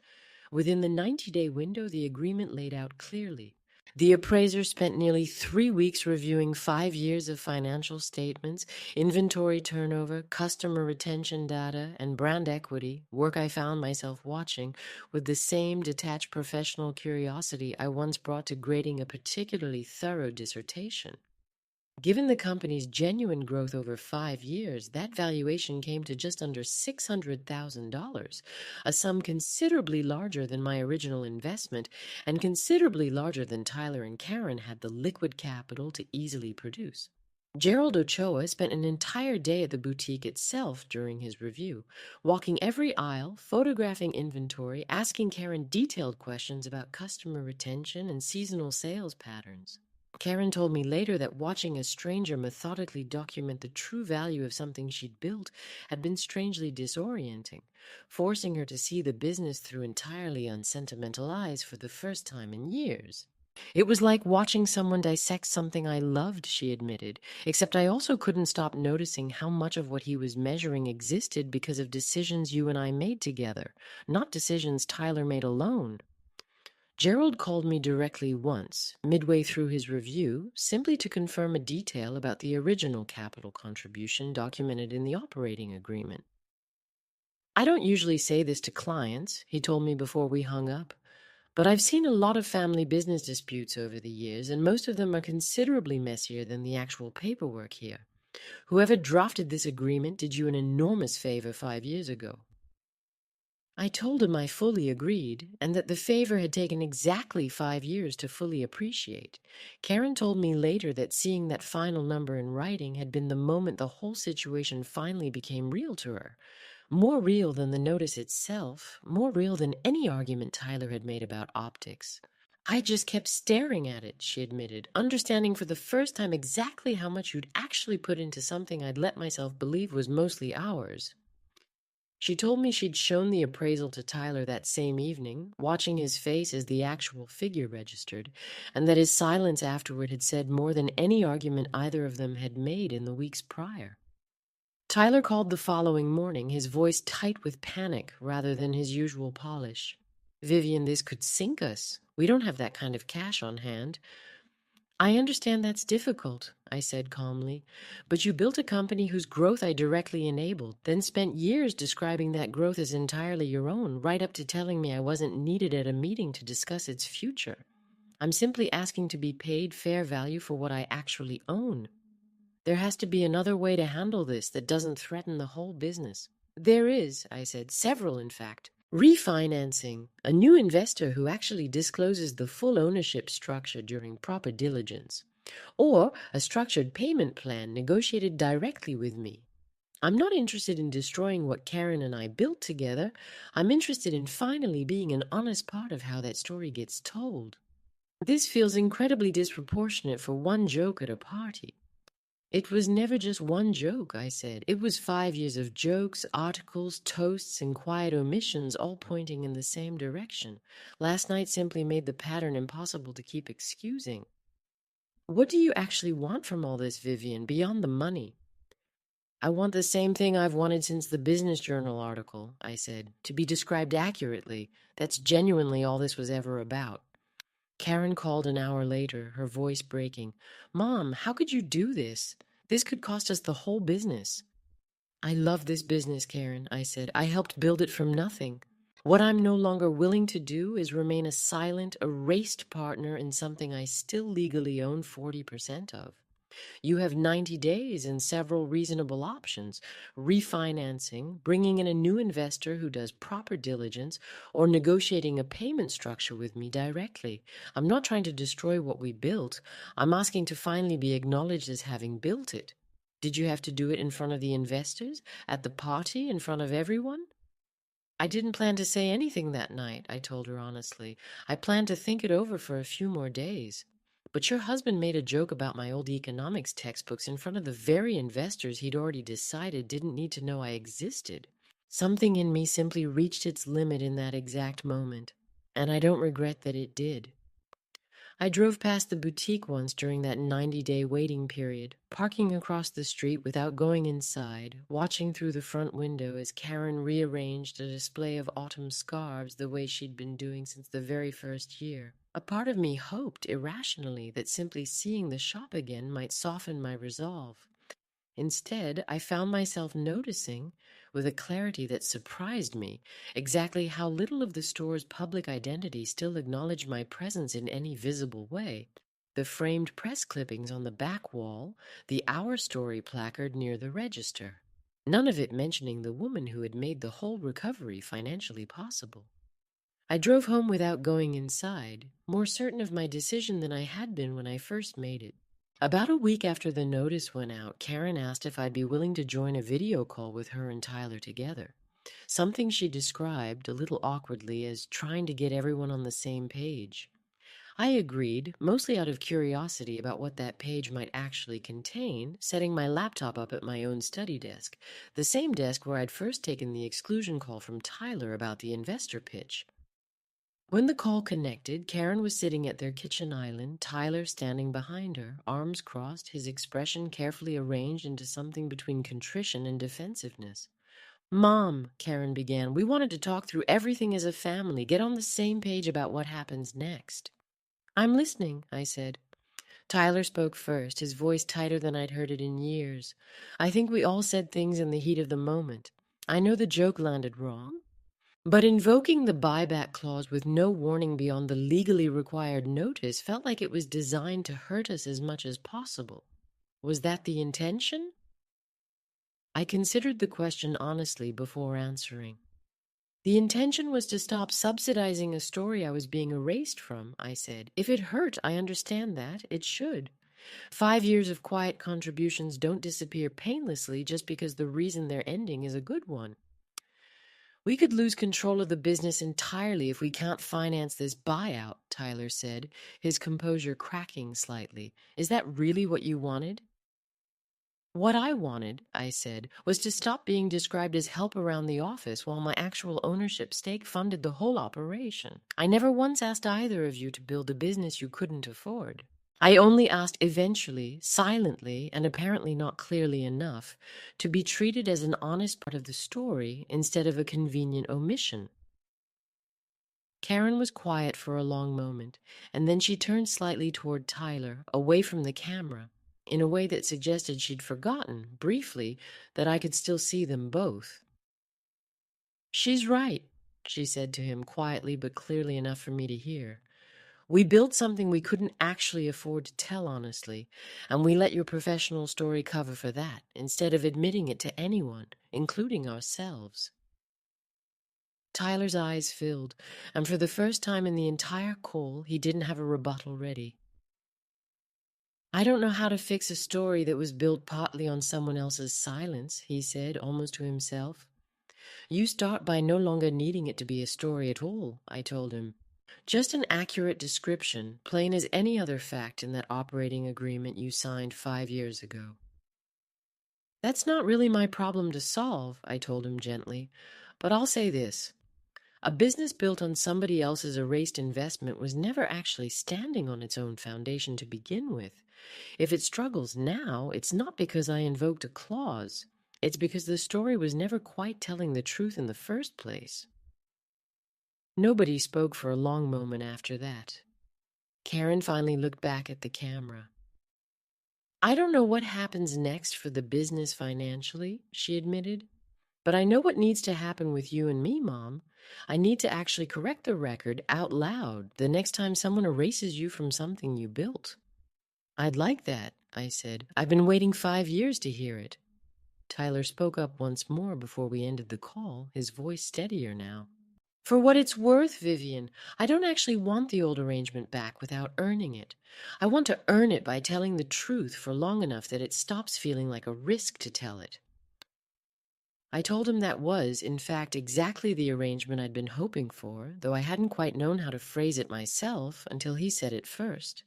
Speaker 1: Within the 90-day window, the agreement laid out clearly. The appraiser spent nearly 3 weeks reviewing 5 years of financial statements, inventory turnover, customer retention data, and brand equity, work I found myself watching with the same detached professional curiosity I once brought to grading a particularly thorough dissertation. Given the company's genuine growth over 5 years, that valuation came to just under $600,000, a sum considerably larger than my original investment and considerably larger than Tyler and Karen had the liquid capital to easily produce. Gerald Ochoa spent an entire day at the boutique itself during his review, walking every aisle, photographing inventory, asking Karen detailed questions about customer retention and seasonal sales patterns. Karen told me later that watching a stranger methodically document the true value of something she'd built had been strangely disorienting, forcing her to see the business through entirely unsentimental eyes for the first time in years. It was like watching someone dissect something I loved, she admitted, except I also couldn't stop noticing how much of what he was measuring existed because of decisions you and I made together, not decisions Tyler made alone. Gerald called me directly once, midway through his review, simply to confirm a detail about the original capital contribution documented in the operating agreement. "I don't usually say this to clients," he told me before we hung up, "but I've seen a lot of family business disputes over the years, and most of them are considerably messier than the actual paperwork here. Whoever drafted this agreement did you an enormous favor 5 years ago." I told him I fully agreed, and that the favor had taken exactly 5 years to fully appreciate. Karen told me later that seeing that final number in writing had been the moment the whole situation finally became real to her. More real than the notice itself, more real than any argument Tyler had made about optics. I just kept staring at it, she admitted, understanding for the first time exactly how much you'd actually put into something I'd let myself believe was mostly ours. She told me she'd shown the appraisal to Tyler that same evening, watching his face as the actual figure registered, and that his silence afterward had said more than any argument either of them had made in the weeks prior. Tyler called the following morning, his voice tight with panic rather than his usual polish. "Vivian, this could sink us. We don't have that kind of cash on hand." "I understand that's difficult," I said calmly, "but you built a company whose growth I directly enabled, then spent years describing that growth as entirely your own, right up to telling me I wasn't needed at a meeting to discuss its future. I'm simply asking to be paid fair value for what I actually own. There has to be another way to handle this that doesn't threaten the whole business." "There is," I said, "several, in fact. Refinancing, a new investor who actually discloses the full ownership structure during proper diligence, or a structured payment plan negotiated directly with me. I'm not interested in destroying what Karen and I built together. I'm interested in finally being an honest part of how that story gets told. This feels incredibly disproportionate for one joke at a party." "It was never just one joke," I said. "It was 5 years of jokes, articles, toasts, and quiet omissions, all pointing in the same direction. Last night simply made the pattern impossible to keep excusing." "What do you actually want from all this, Vivian, beyond the money?" "I want the same thing I've wanted since the Business Journal article," I said, "to be described accurately. That's genuinely all this was ever about." Karen called an hour later, her voice breaking. "Mom, how could you do this? This could cost us the whole business." "I love this business, Karen," I said. "I helped build it from nothing. What I'm no longer willing to do is remain a silent, erased partner in something I still legally own 40% of. You have 90 days and several reasonable options: refinancing, bringing in a new investor who does proper diligence, or negotiating a payment structure with me directly. I'm not trying to destroy what we built. I'm asking to finally be acknowledged as having built it." "Did you have to do it in front of the investors? At the party? In front of everyone?" "I didn't plan to say anything that night," I told her honestly. "I planned to think it over for a few more days. But your husband made a joke about my old economics textbooks in front of the very investors he'd already decided didn't need to know I existed. Something in me simply reached its limit in that exact moment, and I don't regret that it did. I drove past the boutique once during that 90-day waiting period, parking across the street without going inside, watching through the front window as Karen rearranged a display of autumn scarves the way she'd been doing since the very first year. A part of me hoped, irrationally, that simply seeing the shop again might soften my resolve. Instead, I found myself noticing, with a clarity that surprised me, exactly how little of the store's public identity still acknowledged my presence in any visible way. The framed press clippings on the back wall, the Our Story placard near the register. None of it mentioning the woman who had made the whole recovery financially possible. I drove home without going inside, more certain of my decision than I had been when I first made it. About a week after the notice went out, Karen asked if I'd be willing to join a video call with her and Tyler together. Something she described, a little awkwardly, as trying to get everyone on the same page. I agreed, mostly out of curiosity about what that page might actually contain, setting my laptop up at my own study desk, the same desk where I'd first taken the exclusion call from Tyler about the investor pitch. When the call connected, Karen was sitting at their kitchen island, Tyler standing behind her, arms crossed, his expression carefully arranged into something between contrition and defensiveness. "Mom," Karen began, "we wanted to talk through everything as a family, get on the same page about what happens next." "I'm listening," I said. Tyler spoke first, his voice tighter than I'd heard it in years. "I think we all said things in the heat of the moment. I know the joke landed wrong. But invoking the buyback clause with no warning beyond the legally required notice felt like it was designed to hurt us as much as possible. Was that the intention?" I considered the question honestly before answering. "The intention was to stop subsidizing a story I was being erased from," I said. "If it hurt, I understand that. It should. 5 years of quiet contributions don't disappear painlessly just because the reason they're ending is a good one." We could lose control of the business entirely if we can't finance this buyout, Tyler said, his composure cracking slightly. Is that really what you wanted? What I wanted, I said, was to stop being described as help around the office while my actual ownership stake funded the whole operation. I never once asked either of you to build a business you couldn't afford. I only asked eventually, silently, and apparently not clearly enough, to be treated as an honest part of the story instead of a convenient omission. Karen was quiet for a long moment, and then she turned slightly toward Tyler, away from the camera, in a way that suggested she'd forgotten, briefly, that I could still see them both. "She's right," she said to him quietly but clearly enough for me to hear. "We built something we couldn't actually afford to tell honestly, and we let your professional story cover for that, instead of admitting it to anyone, including ourselves." Tyler's eyes filled, and for the first time in the entire call, he didn't have a rebuttal ready. "I don't know how to fix a story that was built partly on someone else's silence," he said, almost to himself. "You start by no longer needing it to be a story at all," I told him. "Just an accurate description, plain as any other fact in that operating agreement you signed 5 years ago." "That's not really my problem to solve," I told him gently, "but I'll say this. A business built on somebody else's erased investment was never actually standing on its own foundation to begin with. If it struggles now, it's not because I invoked a clause. It's because the story was never quite telling the truth in the first place." Nobody spoke for a long moment after that. Karen finally looked back at the camera. "I don't know what happens next for the business financially," she admitted. "But I know what needs to happen with you and me, Mom. I need to actually correct the record out loud the next time someone erases you from something you built." "I'd like that," I said. "I've been waiting 5 years to hear it." Tyler spoke up once more before we ended the call, his voice steadier now. "For what it's worth, Vivian, I don't actually want the old arrangement back without earning it. I want to earn it by telling the truth for long enough that it stops feeling like a risk to tell it." I told him that was, in fact, exactly the arrangement I'd been hoping for, though I hadn't quite known how to phrase it myself until he said it first.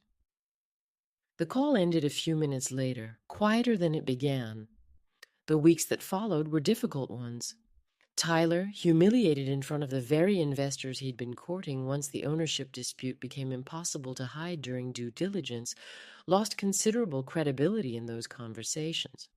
Speaker 1: The call ended a few minutes later, quieter than it began. The weeks that followed were difficult ones. Tyler, humiliated in front of the very investors he'd been courting once the ownership dispute became impossible to hide during due diligence, lost considerable credibility in those conversations.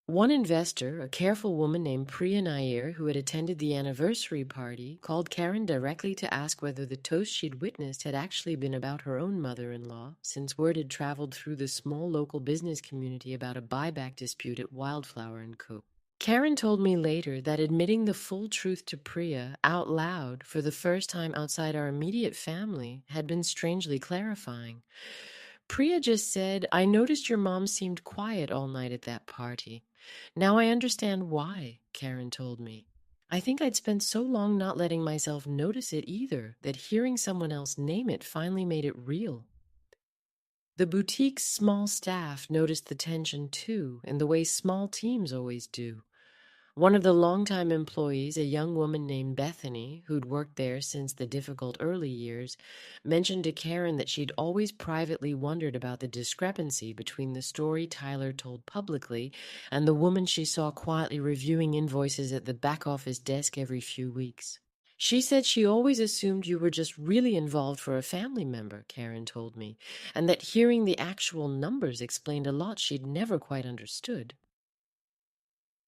Speaker 1: One investor, a careful woman named Priya Nair, who had attended the anniversary party, called Karen directly to ask whether the toast she'd witnessed had actually been about her own mother-in-law, since word had traveled through the small local business community about a buyback dispute at Wildflower & Co. Karen told me later that admitting the full truth to Priya out loud for the first time outside our immediate family had been strangely clarifying. Priya just said, "I noticed your mom seemed quiet all night at that party. Now I understand why," Karen told me. "I think I'd spent so long not letting myself notice it either that hearing someone else name it finally made it real." The boutique's small staff noticed the tension too, in the way small teams always do. One of the longtime employees, a young woman named Bethany, who'd worked there since the difficult early years, mentioned to Karen that she'd always privately wondered about the discrepancy between the story Tyler told publicly and the woman she saw quietly reviewing invoices at the back office desk every few weeks. "She said she always assumed you were just really involved for a family member," Karen told me, "and that hearing the actual numbers explained a lot she'd never quite understood."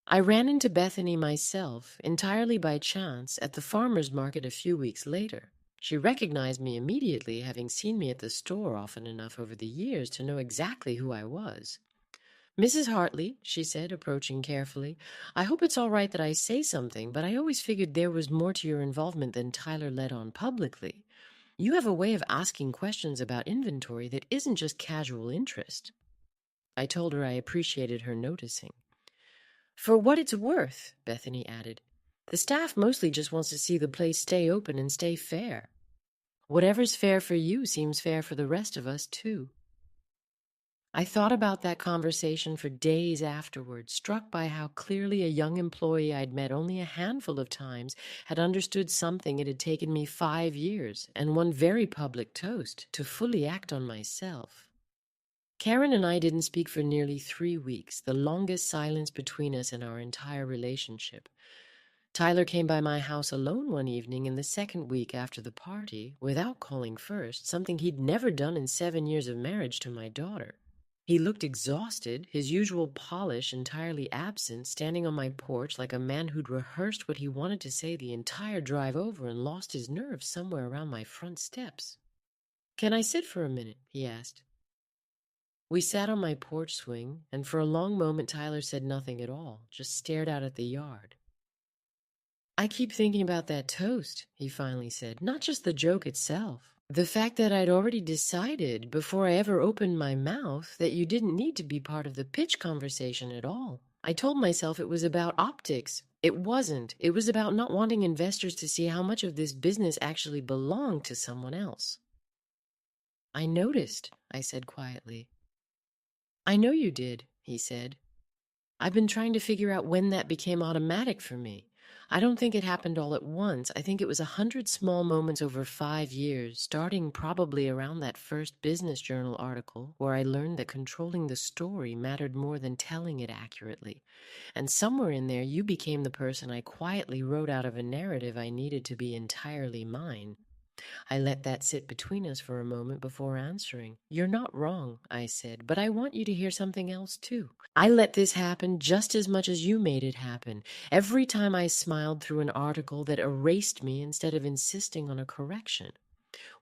Speaker 1: I ran into Bethany myself, entirely by chance, at the farmer's market a few weeks later. She recognized me immediately, having seen me at the store often enough over the years to know exactly who I was. "Mrs. Hartley," she said, approaching carefully, "I hope it's all right that I say something, but I always figured there was more to your involvement than Tyler let on publicly. You have a way of asking questions about inventory that isn't just casual interest." I told her I appreciated her noticing. "For what it's worth," Bethany added, "the staff mostly just wants to see the place stay open and stay fair. Whatever's fair for you seems fair for the rest of us, too." I thought about that conversation for days afterward, struck by how clearly a young employee I'd met only a handful of times had understood something it had taken me 5 years and one very public toast to fully act on myself. Karen and I didn't speak for nearly 3 weeks, the longest silence between us in our entire relationship. Tyler came by my house alone one evening in the second week after the party, without calling first, something he'd never done in 7 years of marriage to my daughter. He looked exhausted, his usual polish entirely absent, standing on my porch like a man who'd rehearsed what he wanted to say the entire drive over and lost his nerve somewhere around my front steps. "Can I sit for a minute?" he asked. We sat on my porch swing, and for a long moment Tyler said nothing at all, just stared out at the yard. "I keep thinking about that toast," he finally said, "not just the joke itself. The fact that I'd already decided, before I ever opened my mouth, that you didn't need to be part of the pitch conversation at all. I told myself it was about optics. It wasn't. It was about not wanting investors to see how much of this business actually belonged to someone else." "I noticed," I said quietly. "I know you did," he said. "I've been trying to figure out when that became automatic for me. I don't think it happened all at once. I think it was 100 small moments over 5 years, starting probably around that first business journal article where I learned that controlling the story mattered more than telling it accurately. And somewhere in there, you became the person I quietly wrote out of a narrative I needed to be entirely mine." I let that sit between us for a moment before answering. "You're not wrong," I said, "but I want you to hear something else too. I let this happen just as much as you made it happen. Every time I smiled through an article that erased me instead of insisting on a correction.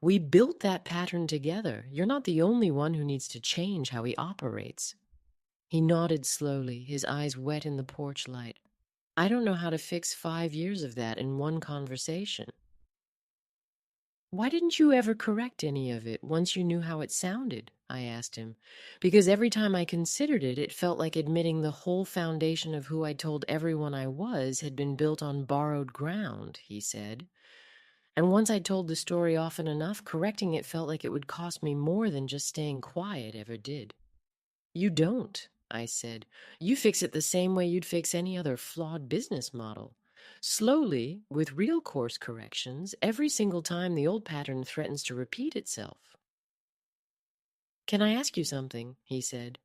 Speaker 1: We built that pattern together. You're not the only one who needs to change how he operates." He nodded slowly, his eyes wet in the porch light. "I don't know how to fix 5 years of that in one conversation." "Why didn't you ever correct any of it once you knew how it sounded?" I asked him. "Because every time I considered it, it felt like admitting the whole foundation of who I'd told everyone I was had been built on borrowed ground," he said. "And once I'd told the story often enough, correcting it felt like it would cost me more than just staying quiet ever did." "You don't," I said. "You fix it the same way you'd fix any other flawed business model. Slowly, with real course corrections, every single time the old pattern threatens to repeat itself." "Can I ask you something?" he said.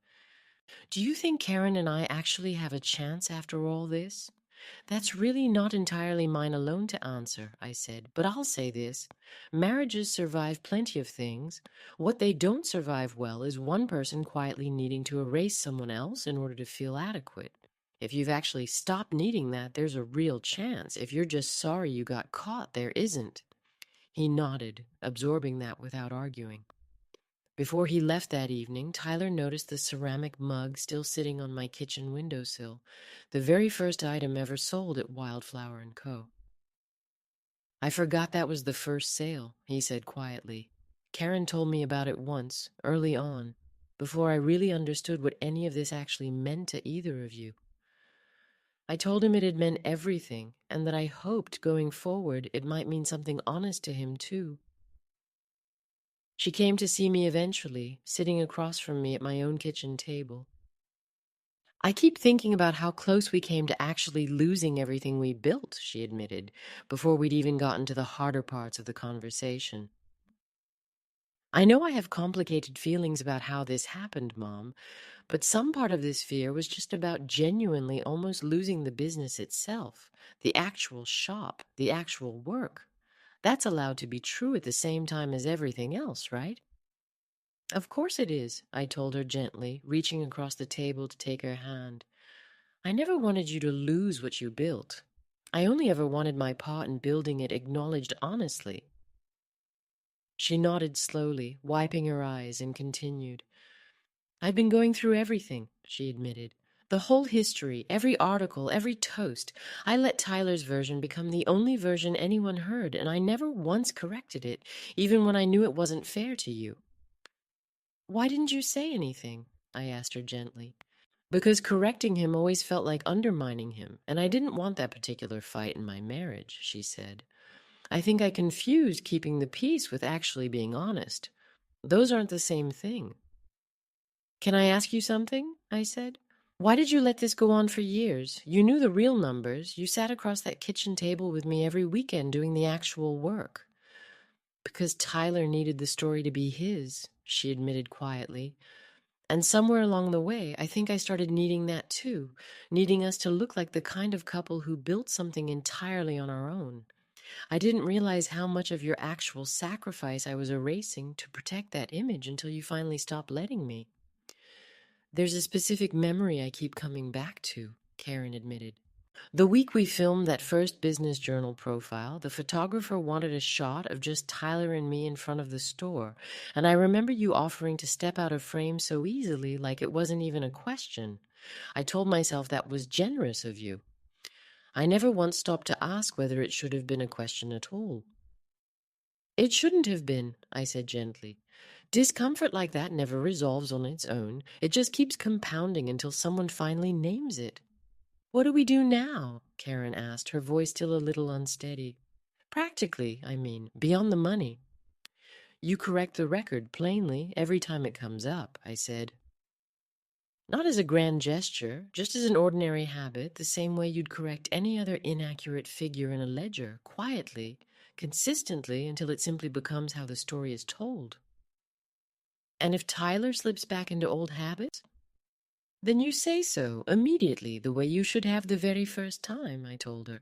Speaker 1: "Do you think Karen and I actually have a chance after all this?" "That's really not entirely mine alone to answer," I said, "but I'll say this. Marriages survive plenty of things. What they don't survive well is one person quietly needing to erase someone else in order to feel adequate. If you've actually stopped needing that, there's a real chance. If you're just sorry you got caught, there isn't." He nodded, absorbing that without arguing. Before he left that evening, Tyler noticed the ceramic mug still sitting on my kitchen windowsill, the very first item ever sold at Wildflower & Co. "I forgot that was the first sale," he said quietly. "Karen told me about it once, early on, before I really understood what any of this actually meant to either of you. I told him it had meant everything, and that I hoped, going forward, it might mean something honest to him, too. She came to see me eventually, sitting across from me at my own kitchen table. "I keep thinking about how close we came to actually losing everything we built," she admitted, before we'd even gotten to the harder parts of the conversation. "I know I have complicated feelings about how this happened, Mom, but some part of this fear was just about genuinely almost losing the business itself, the actual shop, the actual work. That's allowed to be true at the same time as everything else, right?" "Of course it is," I told her gently, reaching across the table to take her hand. "I never wanted you to lose what you built. I only ever wanted my part in building it acknowledged honestly." She nodded slowly, wiping her eyes, and continued. "I've been going through everything," she admitted. "The whole history, every article, every toast. I let Tyler's version become the only version anyone heard, and I never once corrected it, even when I knew it wasn't fair to you." "Why didn't you say anything?" I asked her gently. "Because correcting him always felt like undermining him, and I didn't want that particular fight in my marriage," she said. "I think I confused keeping the peace with actually being honest. Those aren't the same thing." Can I ask you something? I said. Why did you let this go on for years? You knew the real numbers. You sat across that kitchen table with me every weekend doing the actual work. Because Tyler needed the story to be his, she admitted quietly. And somewhere along the way, I think I started needing that too, needing us to look like the kind of couple who built something entirely on our own. I didn't realize how much of your actual sacrifice I was erasing to protect that image until you finally stopped letting me. There's a specific memory I keep coming back to, Karen admitted. The week we filmed that first business journal profile, the photographer wanted a shot of just Tyler and me in front of the store, and I remember you offering to step out of frame so easily, like it wasn't even a question. I told myself that was generous of you. I never once stopped to ask whether it should have been a question at all. It shouldn't have been, I said gently. Discomfort like that never resolves on its own. It just keeps compounding until someone finally names it. What do we do now? Karen asked, her voice still a little unsteady. Practically, I mean, beyond the money. You correct the record plainly every time it comes up, I said. Not as a grand gesture, just as an ordinary habit, the same way you'd correct any other inaccurate figure in a ledger, quietly, consistently, until it simply becomes how the story is told. And if Tyler slips back into old habits? Then you say so, immediately, the way you should have the very first time, I told her.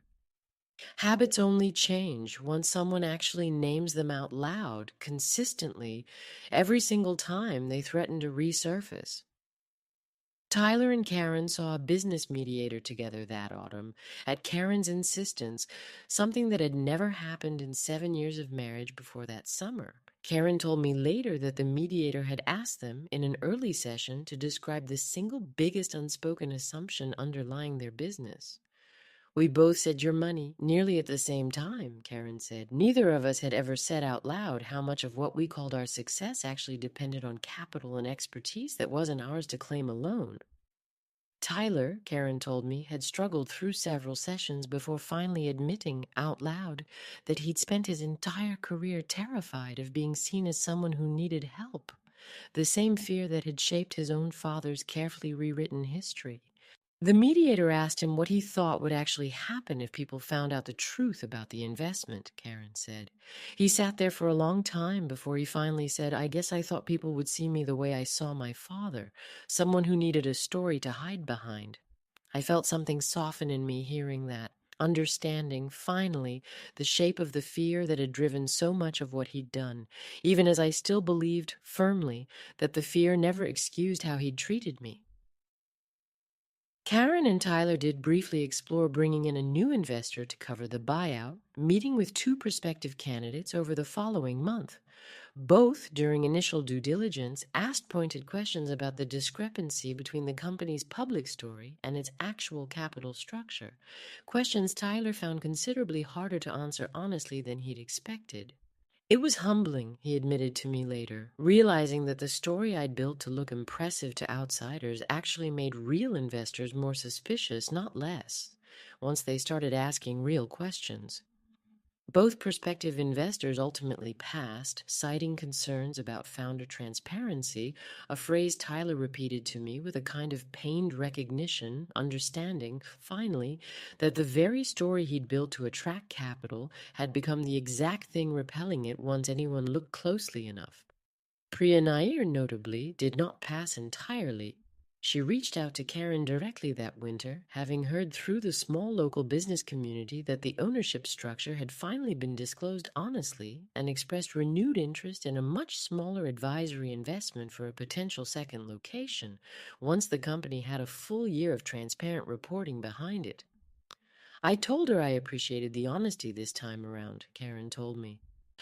Speaker 1: Habits only change once someone actually names them out loud, consistently, every single time they threaten to resurface. Tyler and Karen saw a business mediator together that autumn, at Karen's insistence, something that had never happened in 7 years of marriage before that summer. Karen told me later that the mediator had asked them in an early session to describe the single biggest unspoken assumption underlying their business. We both said your money nearly at the same time, Karen said. Neither of us had ever said out loud how much of what we called our success actually depended on capital and expertise that wasn't ours to claim alone. Tyler, Karen told me, had struggled through several sessions before finally admitting out loud that he'd spent his entire career terrified of being seen as someone who needed help, the same fear that had shaped his own father's carefully rewritten history. The mediator asked him what he thought would actually happen if people found out the truth about the investment, Karen said. He sat there for a long time before he finally said, I guess I thought people would see me the way I saw my father, someone who needed a story to hide behind. I felt something soften in me hearing that, understanding, finally, the shape of the fear that had driven so much of what he'd done, even as I still believed firmly that the fear never excused how he'd treated me. Karen and Tyler did briefly explore bringing in a new investor to cover the buyout, meeting with 2 prospective candidates over the following month. Both, during initial due diligence, asked pointed questions about the discrepancy between the company's public story and its actual capital structure, questions Tyler found considerably harder to answer honestly than he'd expected. It was humbling, he admitted to me later, realizing that the story I'd built to look impressive to outsiders actually made real investors more suspicious, not less, once they started asking real questions. Both prospective investors ultimately passed, citing concerns about founder transparency, a phrase Tyler repeated to me with a kind of pained recognition, understanding, finally, that the very story he'd built to attract capital had become the exact thing repelling it once anyone looked closely enough. Priya Nair, notably, did not pass entirely. She reached out to Karen directly that winter, having heard through the small local business community that the ownership structure had finally been disclosed honestly, and expressed renewed interest in a much smaller advisory investment for a potential second location, once the company had a full year of transparent reporting behind it. I told her I appreciated the honesty this time around, Karen told me.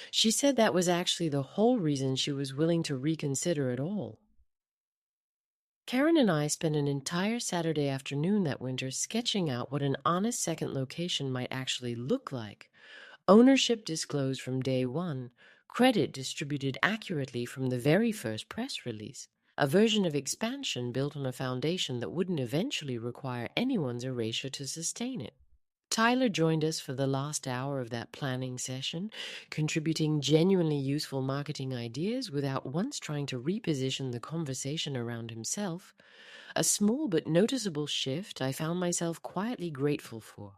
Speaker 1: She said that was actually the whole reason she was willing to reconsider it all. Karen and I spent an entire Saturday afternoon that winter sketching out what an honest second location might actually look like. Ownership disclosed from day one, credit distributed accurately from the very first press release, a version of expansion built on a foundation that wouldn't eventually require anyone's erasure to sustain it. Tyler joined us for the last hour of that planning session, contributing genuinely useful marketing ideas without once trying to reposition the conversation around himself. A small but noticeable shift I found myself quietly grateful for.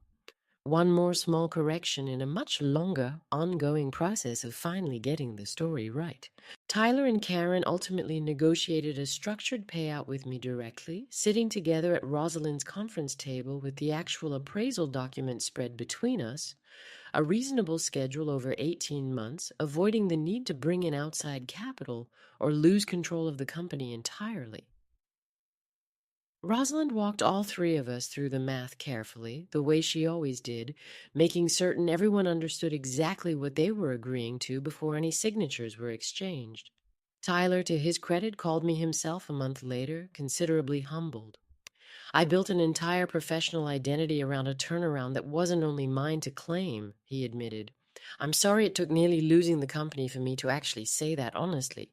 Speaker 1: One more small correction in a much longer, ongoing process of finally getting the story right. Tyler and Karen ultimately negotiated a structured payout with me directly, sitting together at Rosalind's conference table with the actual appraisal document spread between us, a reasonable schedule over 18 months, avoiding the need to bring in outside capital or lose control of the company entirely. Rosalind walked all three of us through the math carefully, the way she always did, making certain everyone understood exactly what they were agreeing to before any signatures were exchanged. Tyler, to his credit, called me himself a month later, considerably humbled. I built an entire professional identity around a turnaround that wasn't only mine to claim, he admitted. I'm sorry it took nearly losing the company for me to actually say that honestly.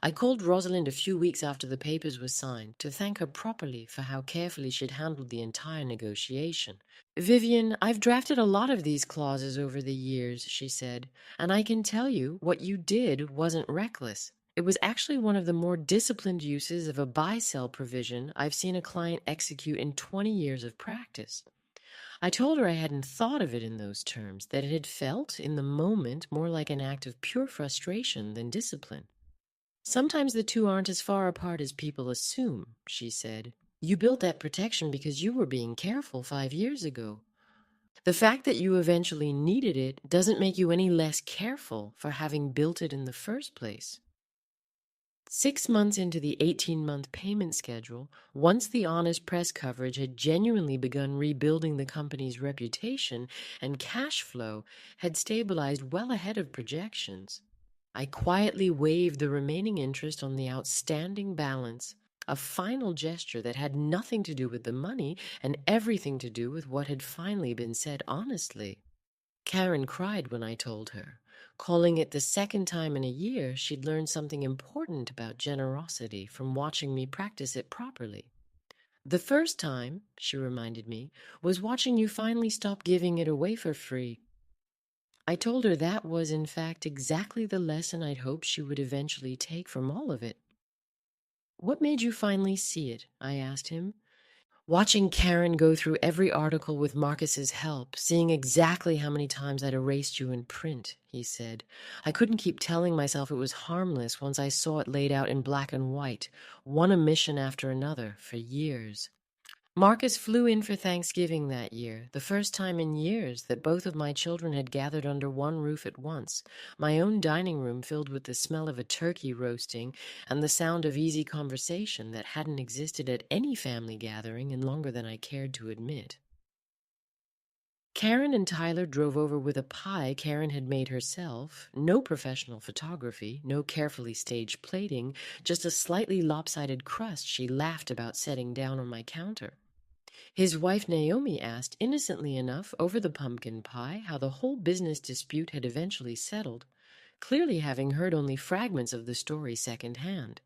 Speaker 1: I called Rosalind a few weeks after the papers were signed to thank her properly for how carefully she'd handled the entire negotiation. Vivian, I've drafted a lot of these clauses over the years, she said, and I can tell you what you did wasn't reckless. It was actually one of the more disciplined uses of a buy-sell provision I've seen a client execute in 20 years of practice. I told her I hadn't thought of it in those terms, that it had felt, in the moment, more like an act of pure frustration than discipline. Sometimes the two aren't as far apart as people assume, she said. You built that protection because you were being careful 5 years ago. The fact that you eventually needed it doesn't make you any less careful for having built it in the first place. 6 months into the 18-month payment schedule, once the honest press coverage had genuinely begun rebuilding the company's reputation and cash flow had stabilized well ahead of projections, I quietly waived the remaining interest on the outstanding balance, a final gesture that had nothing to do with the money and everything to do with what had finally been said honestly. Karen cried when I told her, calling it the second time in a year she'd learned something important about generosity from watching me practice it properly. The first time, she reminded me, was watching you finally stop giving it away for free. I told her that was, in fact, exactly the lesson I'd hoped she would eventually take from all of it. What made you finally see it? I asked him. Watching Karen go through every article with Marcus's help, seeing exactly how many times I'd erased you in print, he said. I couldn't keep telling myself it was harmless once I saw it laid out in black and white, one omission after another, for years. Marcus flew in for Thanksgiving that year, the first time in years that both of my children had gathered under one roof at once, my own dining room filled with the smell of a turkey roasting and the sound of easy conversation that hadn't existed at any family gathering in longer than I cared to admit. Karen and Tyler drove over with a pie Karen had made herself, no professional photography, no carefully staged plating, just a slightly lopsided crust she laughed about setting down on my counter. His wife Naomi asked, innocently enough, over the pumpkin pie, how the whole business dispute had eventually settled, clearly having heard only fragments of the story secondhand.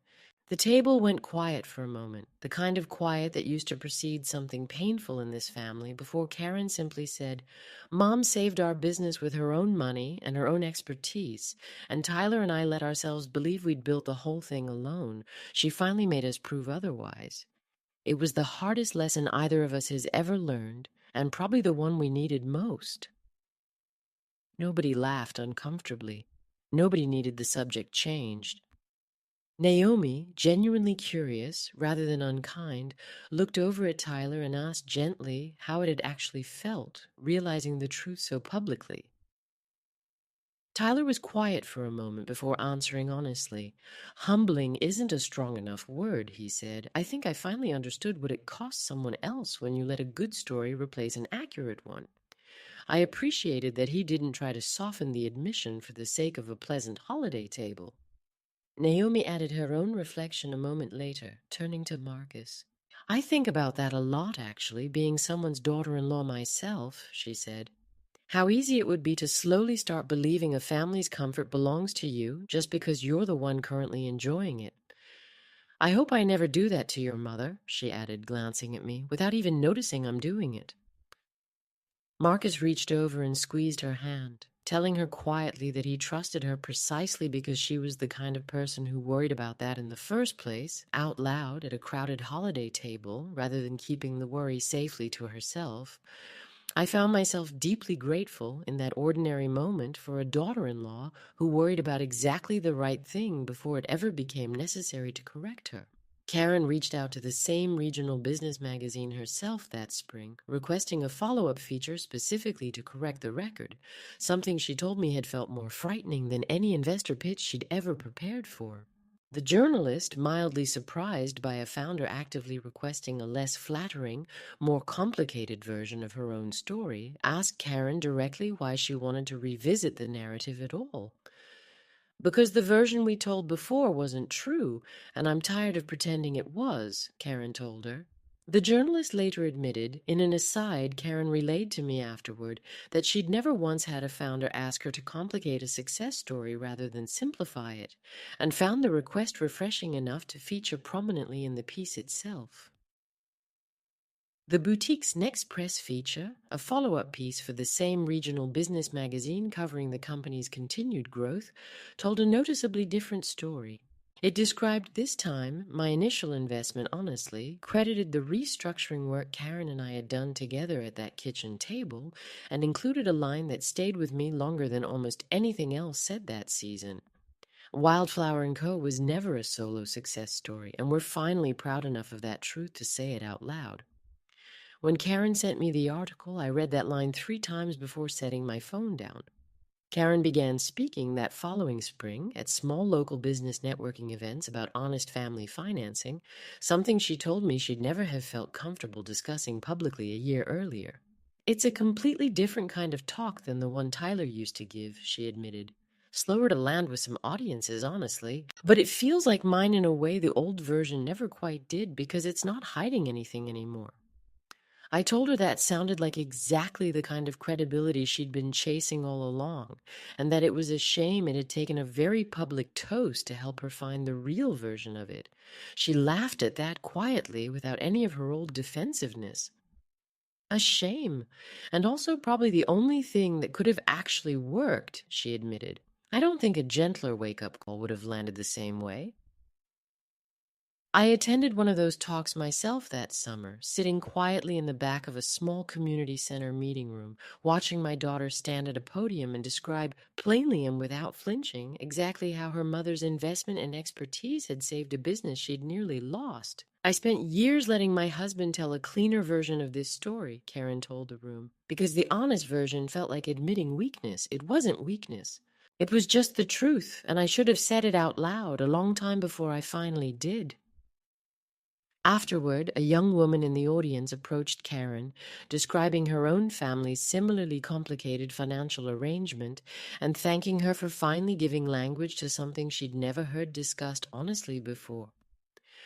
Speaker 1: The table went quiet for a moment, the kind of quiet that used to precede something painful in this family, before Karen simply said, Mom saved our business with her own money and her own expertise, and Tyler and I let ourselves believe we'd built the whole thing alone. She finally made us prove otherwise. It was the hardest lesson either of us has ever learned, and probably the one we needed most. Nobody laughed uncomfortably. Nobody needed the subject changed. Naomi, genuinely curious, rather than unkind, looked over at Tyler and asked gently how it had actually felt, realizing the truth so publicly. Tyler was quiet for a moment before answering honestly. Humbling isn't a strong enough word, he said. I think I finally understood what it costs someone else when you let a good story replace an accurate one. I appreciated that he didn't try to soften the admission for the sake of a pleasant holiday table. Naomi added her own reflection a moment later, turning to Marcus. I think about that a lot, actually, being someone's daughter-in-law myself, she said. How easy it would be to slowly start believing a family's comfort belongs to you just because you're the one currently enjoying it. I hope I never do that to your mother, she added, glancing at me, without even noticing I'm doing it. Marcus reached over and squeezed her hand, telling her quietly that he trusted her precisely because she was the kind of person who worried about that in the first place, out loud at a crowded holiday table, rather than keeping the worry safely to herself. I found myself deeply grateful in that ordinary moment for a daughter-in-law who worried about exactly the right thing before it ever became necessary to correct her. Karen reached out to the same regional business magazine herself that spring, requesting a follow-up feature specifically to correct the record, something she told me had felt more frightening than any investor pitch she'd ever prepared for. The journalist, mildly surprised by a founder actively requesting a less flattering, more complicated version of her own story, asked Karen directly why she wanted to revisit the narrative at all. "Because the version we told before wasn't true, and I'm tired of pretending it was," Karen told her. The journalist later admitted, in an aside Karen relayed to me afterward, that she'd never once had a founder ask her to complicate a success story rather than simplify it, and found the request refreshing enough to feature prominently in the piece itself. The boutique's next press feature, a follow-up piece for the same regional business magazine covering the company's continued growth, told a noticeably different story. It described this time my initial investment honestly, credited the restructuring work Karen and I had done together at that kitchen table, and included a line that stayed with me longer than almost anything else said that season. Wildflower & Co. was never a solo success story, and we're finally proud enough of that truth to say it out loud. When Karen sent me the article, I read that line 3 times before setting my phone down. Karen began speaking that following spring at small local business networking events about honest family financing, something she told me she'd never have felt comfortable discussing publicly a year earlier. "It's a completely different kind of talk than the one Tyler used to give," she admitted. "Slower to land with some audiences, honestly. But it feels like mine in a way the old version never quite did because it's not hiding anything anymore." I told her that sounded like exactly the kind of credibility she'd been chasing all along, and that it was a shame it had taken a very public toast to help her find the real version of it. She laughed at that quietly, without any of her old defensiveness. "A shame, and also probably the only thing that could have actually worked," she admitted. "I don't think a gentler wake-up call would have landed the same way." I attended one of those talks myself that summer, sitting quietly in the back of a small community center meeting room, watching my daughter stand at a podium and describe, plainly and without flinching, exactly how her mother's investment and expertise had saved a business she'd nearly lost. "I spent years letting my husband tell a cleaner version of this story," Karen told the room, "because the honest version felt like admitting weakness. It wasn't weakness. It was just the truth, and I should have said it out loud a long time before I finally did." Afterward, a young woman in the audience approached Karen, describing her own family's similarly complicated financial arrangement and thanking her for finally giving language to something she'd never heard discussed honestly before.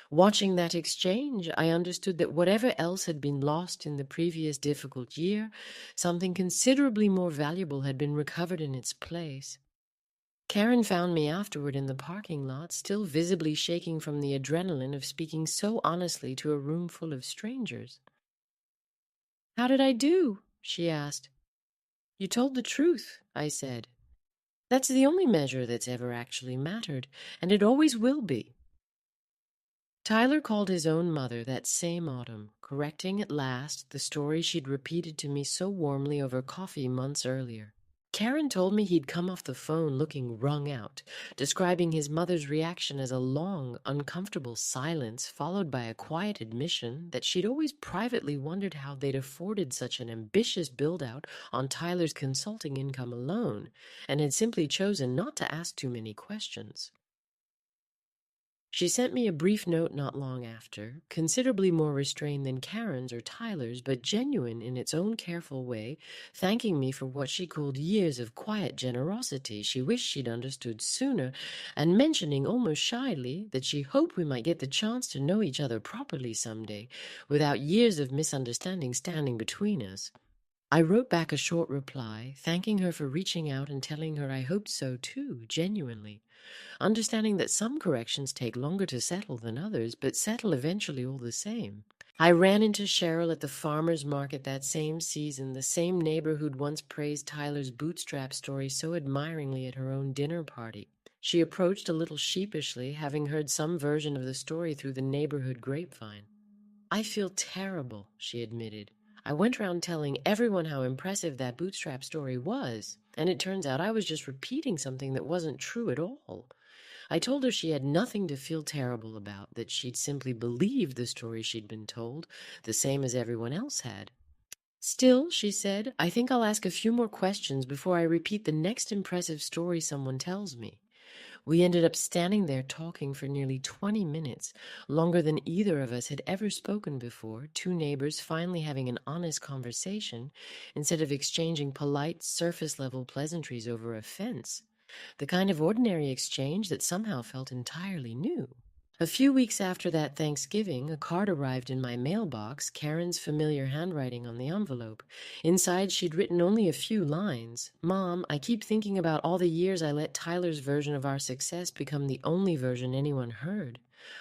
Speaker 1: Watching that exchange, I understood that whatever else had been lost in the previous difficult year, something considerably more valuable had been recovered in its place. Karen found me afterward in the parking lot, still visibly shaking from the adrenaline of speaking so honestly to a room full of strangers. "How did I do?" she asked. "You told the truth," I said. "That's the only measure that's ever actually mattered, and it always will be." Tyler called his own mother that same autumn, correcting at last the story she'd repeated to me so warmly over coffee months earlier. Karen told me he'd come off the phone looking wrung out, describing his mother's reaction as a long, uncomfortable silence followed by a quiet admission that she'd always privately wondered how they'd afforded such an ambitious build-out on Tyler's consulting income alone, and had simply chosen not to ask too many questions. She sent me a brief note not long after, considerably more restrained than Karen's or Tyler's, but genuine in its own careful way, thanking me for what she called years of quiet generosity she wished she'd understood sooner, and mentioning almost shyly that she hoped we might get the chance to know each other properly someday, without years of misunderstanding standing between us. I wrote back a short reply, thanking her for reaching out and telling her I hoped so too, genuinely, understanding that some corrections take longer to settle than others, but settle eventually all the same. I ran into Cheryl at the farmer's market that same season, the same neighbor who'd once praised Tyler's bootstrap story so admiringly at her own dinner party. She approached a little sheepishly, having heard some version of the story through the neighborhood grapevine. "I feel terrible," she admitted. "I went around telling everyone how impressive that bootstrap story was, and it turns out I was just repeating something that wasn't true at all." I told her she had nothing to feel terrible about, that she'd simply believed the story she'd been told, the same as everyone else had. "Still," she said, "I think I'll ask a few more questions before I repeat the next impressive story someone tells me." We ended up standing there talking for nearly 20 minutes, longer than either of us had ever spoken before, two neighbors finally having an honest conversation instead of exchanging polite, surface-level pleasantries over a fence. The kind of ordinary exchange that somehow felt entirely new. A few weeks after that Thanksgiving, a card arrived in my mailbox, Karen's familiar handwriting on the envelope. Inside, she'd written only a few lines. "Mom, I keep thinking about all the years I let Tyler's version of our success become the only version anyone heard.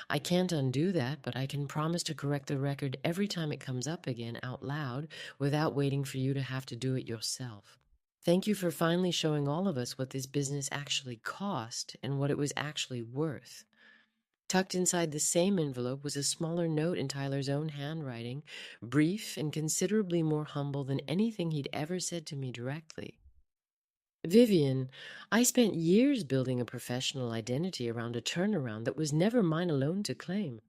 Speaker 1: I can't undo that, but I can promise to correct the record every time it comes up again out loud without waiting for you to have to do it yourself. Thank you for finally showing all of us what this business actually cost and what it was actually worth." Tucked inside the same envelope was a smaller note in Tyler's own handwriting, brief and considerably more humble than anything he'd ever said to me directly. "Vivian, I spent years building a professional identity around a turnaround that was never mine alone to claim.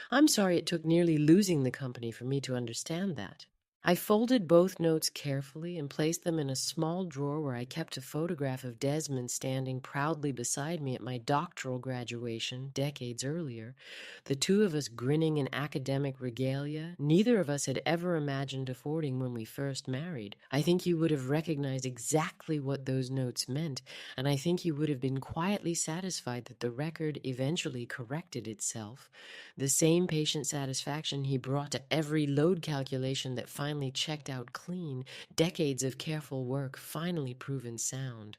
Speaker 1: I'm sorry it took nearly losing the company for me to understand that." I folded both notes carefully and placed them in a small drawer where I kept a photograph of Desmond standing proudly beside me at my doctoral graduation decades earlier, the two of us grinning in academic regalia neither of us had ever imagined affording when we first married. I think you would have recognized exactly what those notes meant, and I think you would have been quietly satisfied that the record eventually corrected itself. The same patient satisfaction he brought to every load calculation that finally checked out clean, decades of careful work finally proven sound.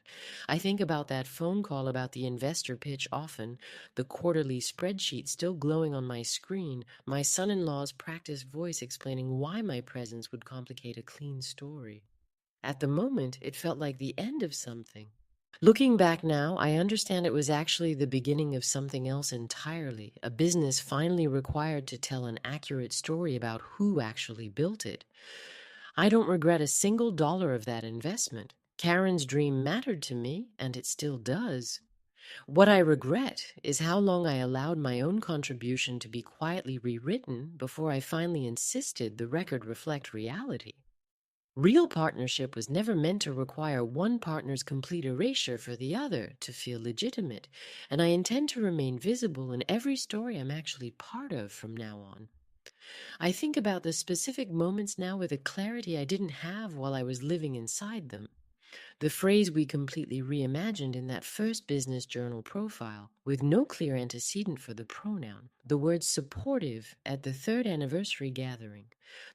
Speaker 1: I think about that phone call about the investor pitch often, the quarterly spreadsheet still glowing on my screen, my son-in-law's practiced voice explaining why my presence would complicate a clean story. At the moment, it felt like the end of something. Looking back now, I understand it was actually the beginning of something else entirely, a business finally required to tell an accurate story about who actually built it. I don't regret a single dollar of that investment. Karen's dream mattered to me, and it still does. What I regret is how long I allowed my own contribution to be quietly rewritten before I finally insisted the record reflect reality. Real partnership was never meant to require one partner's complete erasure for the other to feel legitimate, and I intend to remain visible in every story I'm actually part of from now on. I think about the specific moments now with a clarity I didn't have while I was living inside them. The phrase we completely reimagined in that first business journal profile, with no clear antecedent for the pronoun. The word supportive at the third anniversary gathering.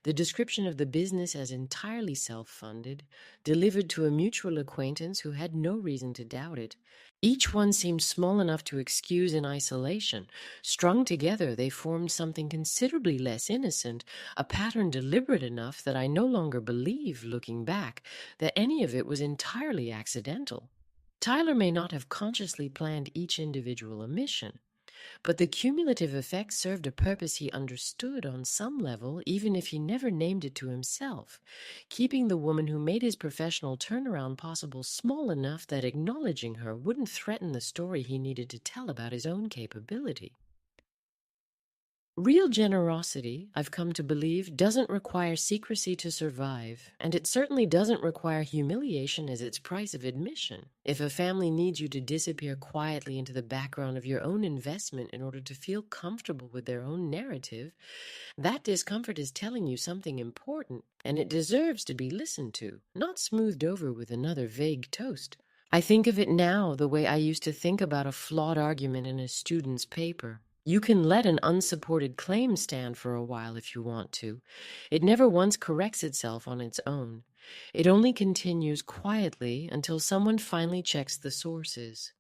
Speaker 1: The description of the business as entirely self-funded, delivered to a mutual acquaintance who had no reason to doubt it. Each one seemed small enough to excuse in isolation. Strung together, they formed something considerably less innocent, a pattern deliberate enough that I no longer believe, looking back, that any of it was entirely accidental. Tyler may not have consciously planned each individual omission, but the cumulative effect served a purpose he understood on some level, even if he never named it to himself, keeping the woman who made his professional turnaround possible small enough that acknowledging her wouldn't threaten the story he needed to tell about his own capability. Real generosity, I've come to believe, doesn't require secrecy to survive, and it certainly doesn't require humiliation as its price of admission. If a family needs you to disappear quietly into the background of your own investment in order to feel comfortable with their own narrative, that discomfort is telling you something important, and it deserves to be listened to, not smoothed over with another vague toast. I think of it now the way I used to think about a flawed argument in a student's paper. You can let an unsupported claim stand for a while if you want to. It never once corrects itself on its own. It only continues quietly until someone finally checks the sources.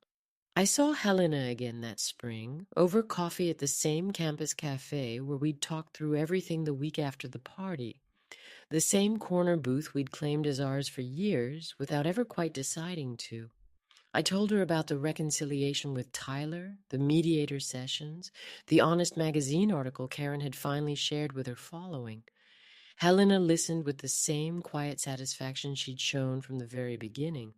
Speaker 1: I saw Helena again that spring, over coffee at the same campus cafe where we'd talked through everything the week after the party. The same corner booth we'd claimed as ours for years without ever quite deciding to. I told her about the reconciliation with Tyler, the mediator sessions, the Honest Magazine article Karen had finally shared with her following. Helena listened with the same quiet satisfaction she'd shown from the very beginning.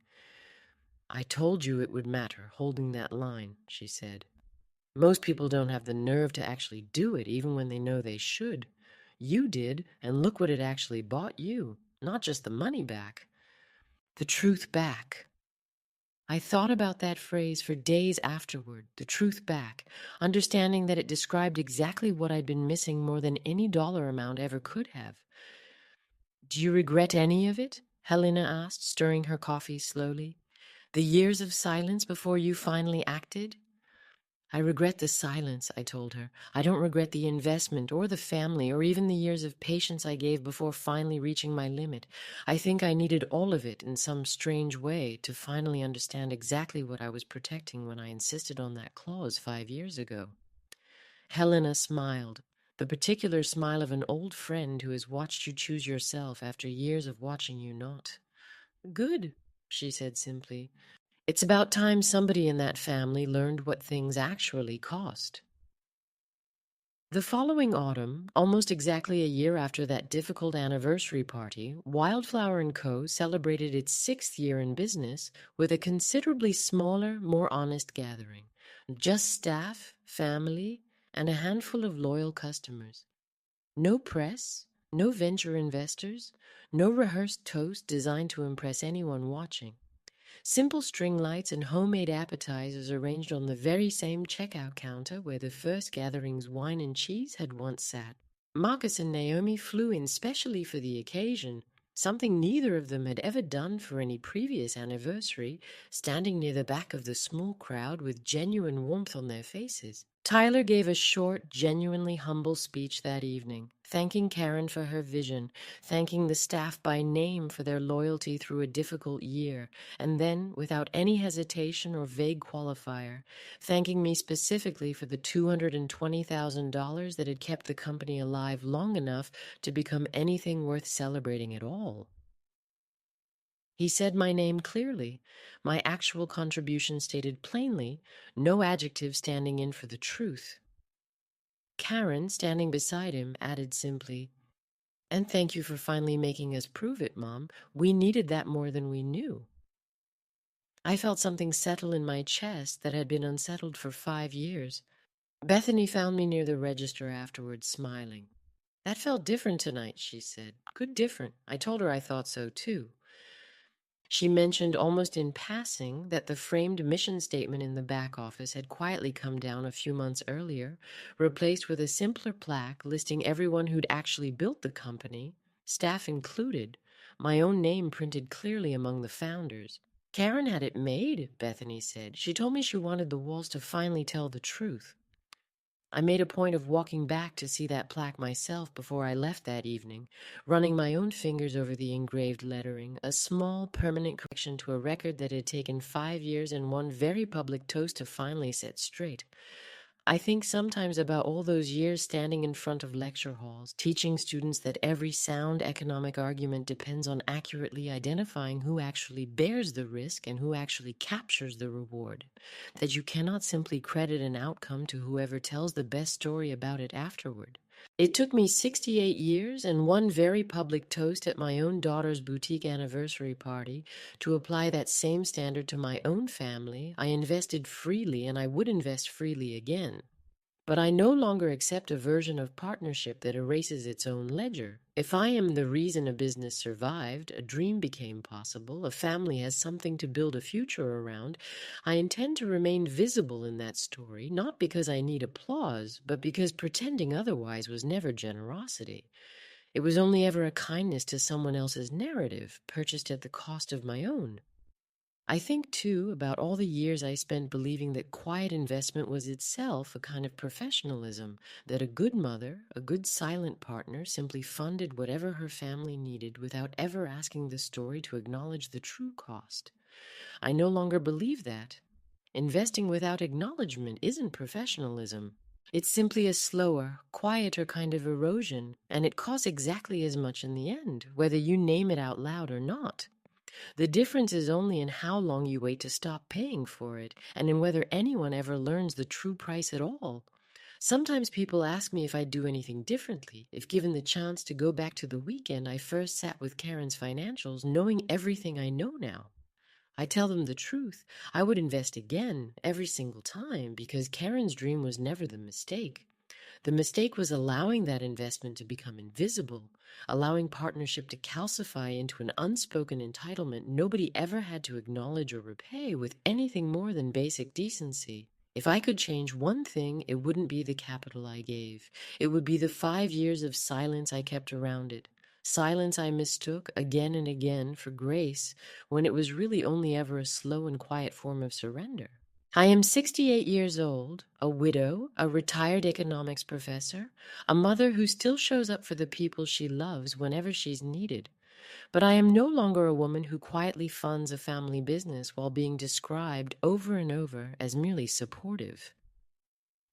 Speaker 1: "I told you it would matter, holding that line," she said. "Most people don't have the nerve to actually do it, even when they know they should. You did, and look what it actually bought you. Not just the money back. The truth back." I thought about that phrase for days afterward, the truth back, understanding that it described exactly what I'd been missing more than any dollar amount ever could have. "Do you regret any of it?" Helena asked, stirring her coffee slowly. "The years of silence before you finally acted?" "I regret the silence," I told her. "I don't regret the investment or the family or even the years of patience I gave before finally reaching my limit. I think I needed all of it in some strange way to finally understand exactly what I was protecting when I insisted on that clause 5 years ago." Helena smiled, the particular smile of an old friend who has watched you choose yourself after years of watching you not. "Good," she said simply. "It's about time somebody in that family learned what things actually cost." The following autumn, almost exactly a year after that difficult anniversary party, Wildflower & Co. celebrated its 6th year in business with a considerably smaller, more honest gathering. Just staff, family, and a handful of loyal customers. No press, no venture investors, no rehearsed toast designed to impress anyone watching. Simple string lights and homemade appetizers arranged on the very same checkout counter where the first gathering's wine and cheese had once sat. Marcus and Naomi flew in specially for the occasion, something neither of them had ever done for any previous anniversary, standing near the back of the small crowd with genuine warmth on their faces. Tyler gave a short, genuinely humble speech that evening, thanking Karen for her vision, thanking the staff by name for their loyalty through a difficult year, and then, without any hesitation or vague qualifier, thanking me specifically for the $220,000 that had kept the company alive long enough to become anything worth celebrating at all. He said my name clearly, my actual contribution stated plainly, no adjective standing in for the truth. Karen, standing beside him, added simply, "And thank you for finally making us prove it, Mom. We needed that more than we knew." I felt something settle in my chest that had been unsettled for 5 years. Bethany found me near the register afterwards, smiling. "That felt different tonight," she said. "Good different." I told her I thought so, too. She mentioned almost in passing that the framed mission statement in the back office had quietly come down a few months earlier, replaced with a simpler plaque listing everyone who'd actually built the company, staff included, my own name printed clearly among the founders. Karen had it made, Bethany said. She told me she wanted the walls to finally tell the truth. I made a point of walking back to see that plaque myself before I left that evening, running my own fingers over the engraved lettering, a small, permanent correction to a record that had taken 5 years and one very public toast to finally set straight. I think sometimes about all those years standing in front of lecture halls, teaching students that every sound economic argument depends on accurately identifying who actually bears the risk and who actually captures the reward, that you cannot simply credit an outcome to whoever tells the best story about it afterward. It took me 68 years and one very public toast at my own daughter's boutique anniversary party to apply that same standard to my own family. I invested freely, and I would invest freely again. But I no longer accept a version of partnership that erases its own ledger. If I am the reason a business survived, a dream became possible, a family has something to build a future around, I intend to remain visible in that story, not because I need applause, but because pretending otherwise was never generosity. It was only ever a kindness to someone else's narrative, purchased at the cost of my own. I think, too, about all the years I spent believing that quiet investment was itself a kind of professionalism, that a good mother, a good silent partner, simply funded whatever her family needed without ever asking the story to acknowledge the true cost. I no longer believe that. Investing without acknowledgement isn't professionalism. It's simply a slower, quieter kind of erosion, and it costs exactly as much in the end, whether you name it out loud or not. The difference is only in how long you wait to stop paying for it, and in whether anyone ever learns the true price at all. Sometimes people ask me if I'd do anything differently, if given the chance to go back to the weekend I first sat with Karen's financials, knowing everything I know now. I tell them the truth. I would invest again every single time because Karen's dream was never the mistake. The mistake was allowing that investment to become invisible, allowing partnership to calcify into an unspoken entitlement nobody ever had to acknowledge or repay with anything more than basic decency. If I could change one thing, it wouldn't be the capital I gave. It would be the 5 years of silence I kept around it. Silence I mistook again and again for grace when it was really only ever a slow and quiet form of surrender. I am 68 years old, a widow, a retired economics professor, a mother who still shows up for the people she loves whenever she's needed. But I am no longer a woman who quietly funds a family business while being described over and over as merely supportive.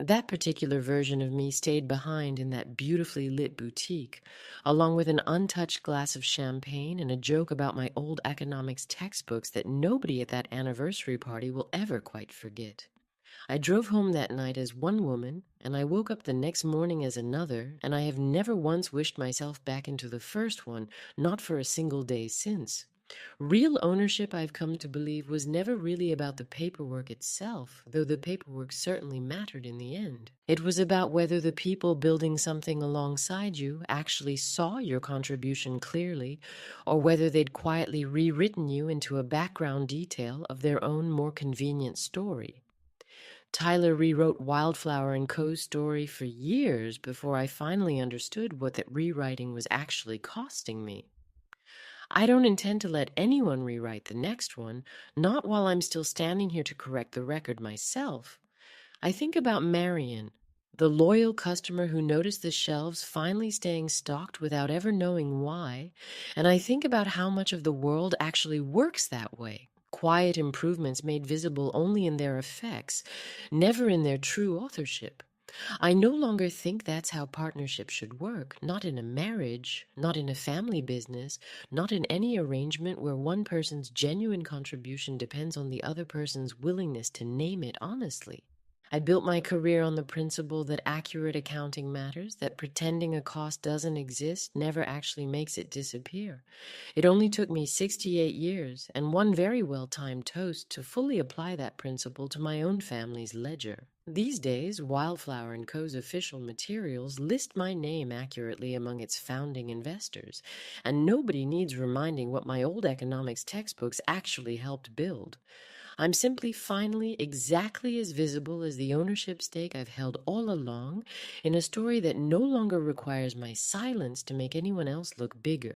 Speaker 1: That particular version of me stayed behind in that beautifully lit boutique, along with an untouched glass of champagne and a joke about my old economics textbooks that nobody at that anniversary party will ever quite forget. I drove home that night as one woman, and I woke up the next morning as another, and I have never once wished myself back into the first one, not for a single day since. Real ownership, I've come to believe, was never really about the paperwork itself, though the paperwork certainly mattered in the end. It was about whether the people building something alongside you actually saw your contribution clearly, or whether they'd quietly rewritten you into a background detail of their own more convenient story. Tyler rewrote Wildflower & Co.'s story for years before I finally understood what that rewriting was actually costing me. I don't intend to let anyone rewrite the next one, not while I'm still standing here to correct the record myself. I think about Marion, the loyal customer who noticed the shelves finally staying stocked without ever knowing why, and I think about how much of the world actually works that way. Quiet improvements made visible only in their effects, never in their true authorship. I no longer think that's how partnership should work, not in a marriage, not in a family business, not in any arrangement where one person's genuine contribution depends on the other person's willingness to name it honestly. I built my career on the principle that accurate accounting matters, that pretending a cost doesn't exist never actually makes it disappear. It only took me 68 years and one very well-timed toast to fully apply that principle to my own family's ledger. These days, Wildflower & Co.'s official materials list my name accurately among its founding investors, and nobody needs reminding what my old economics textbooks actually helped build. I'm simply finally exactly as visible as the ownership stake I've held all along in a story that no longer requires my silence to make anyone else look bigger.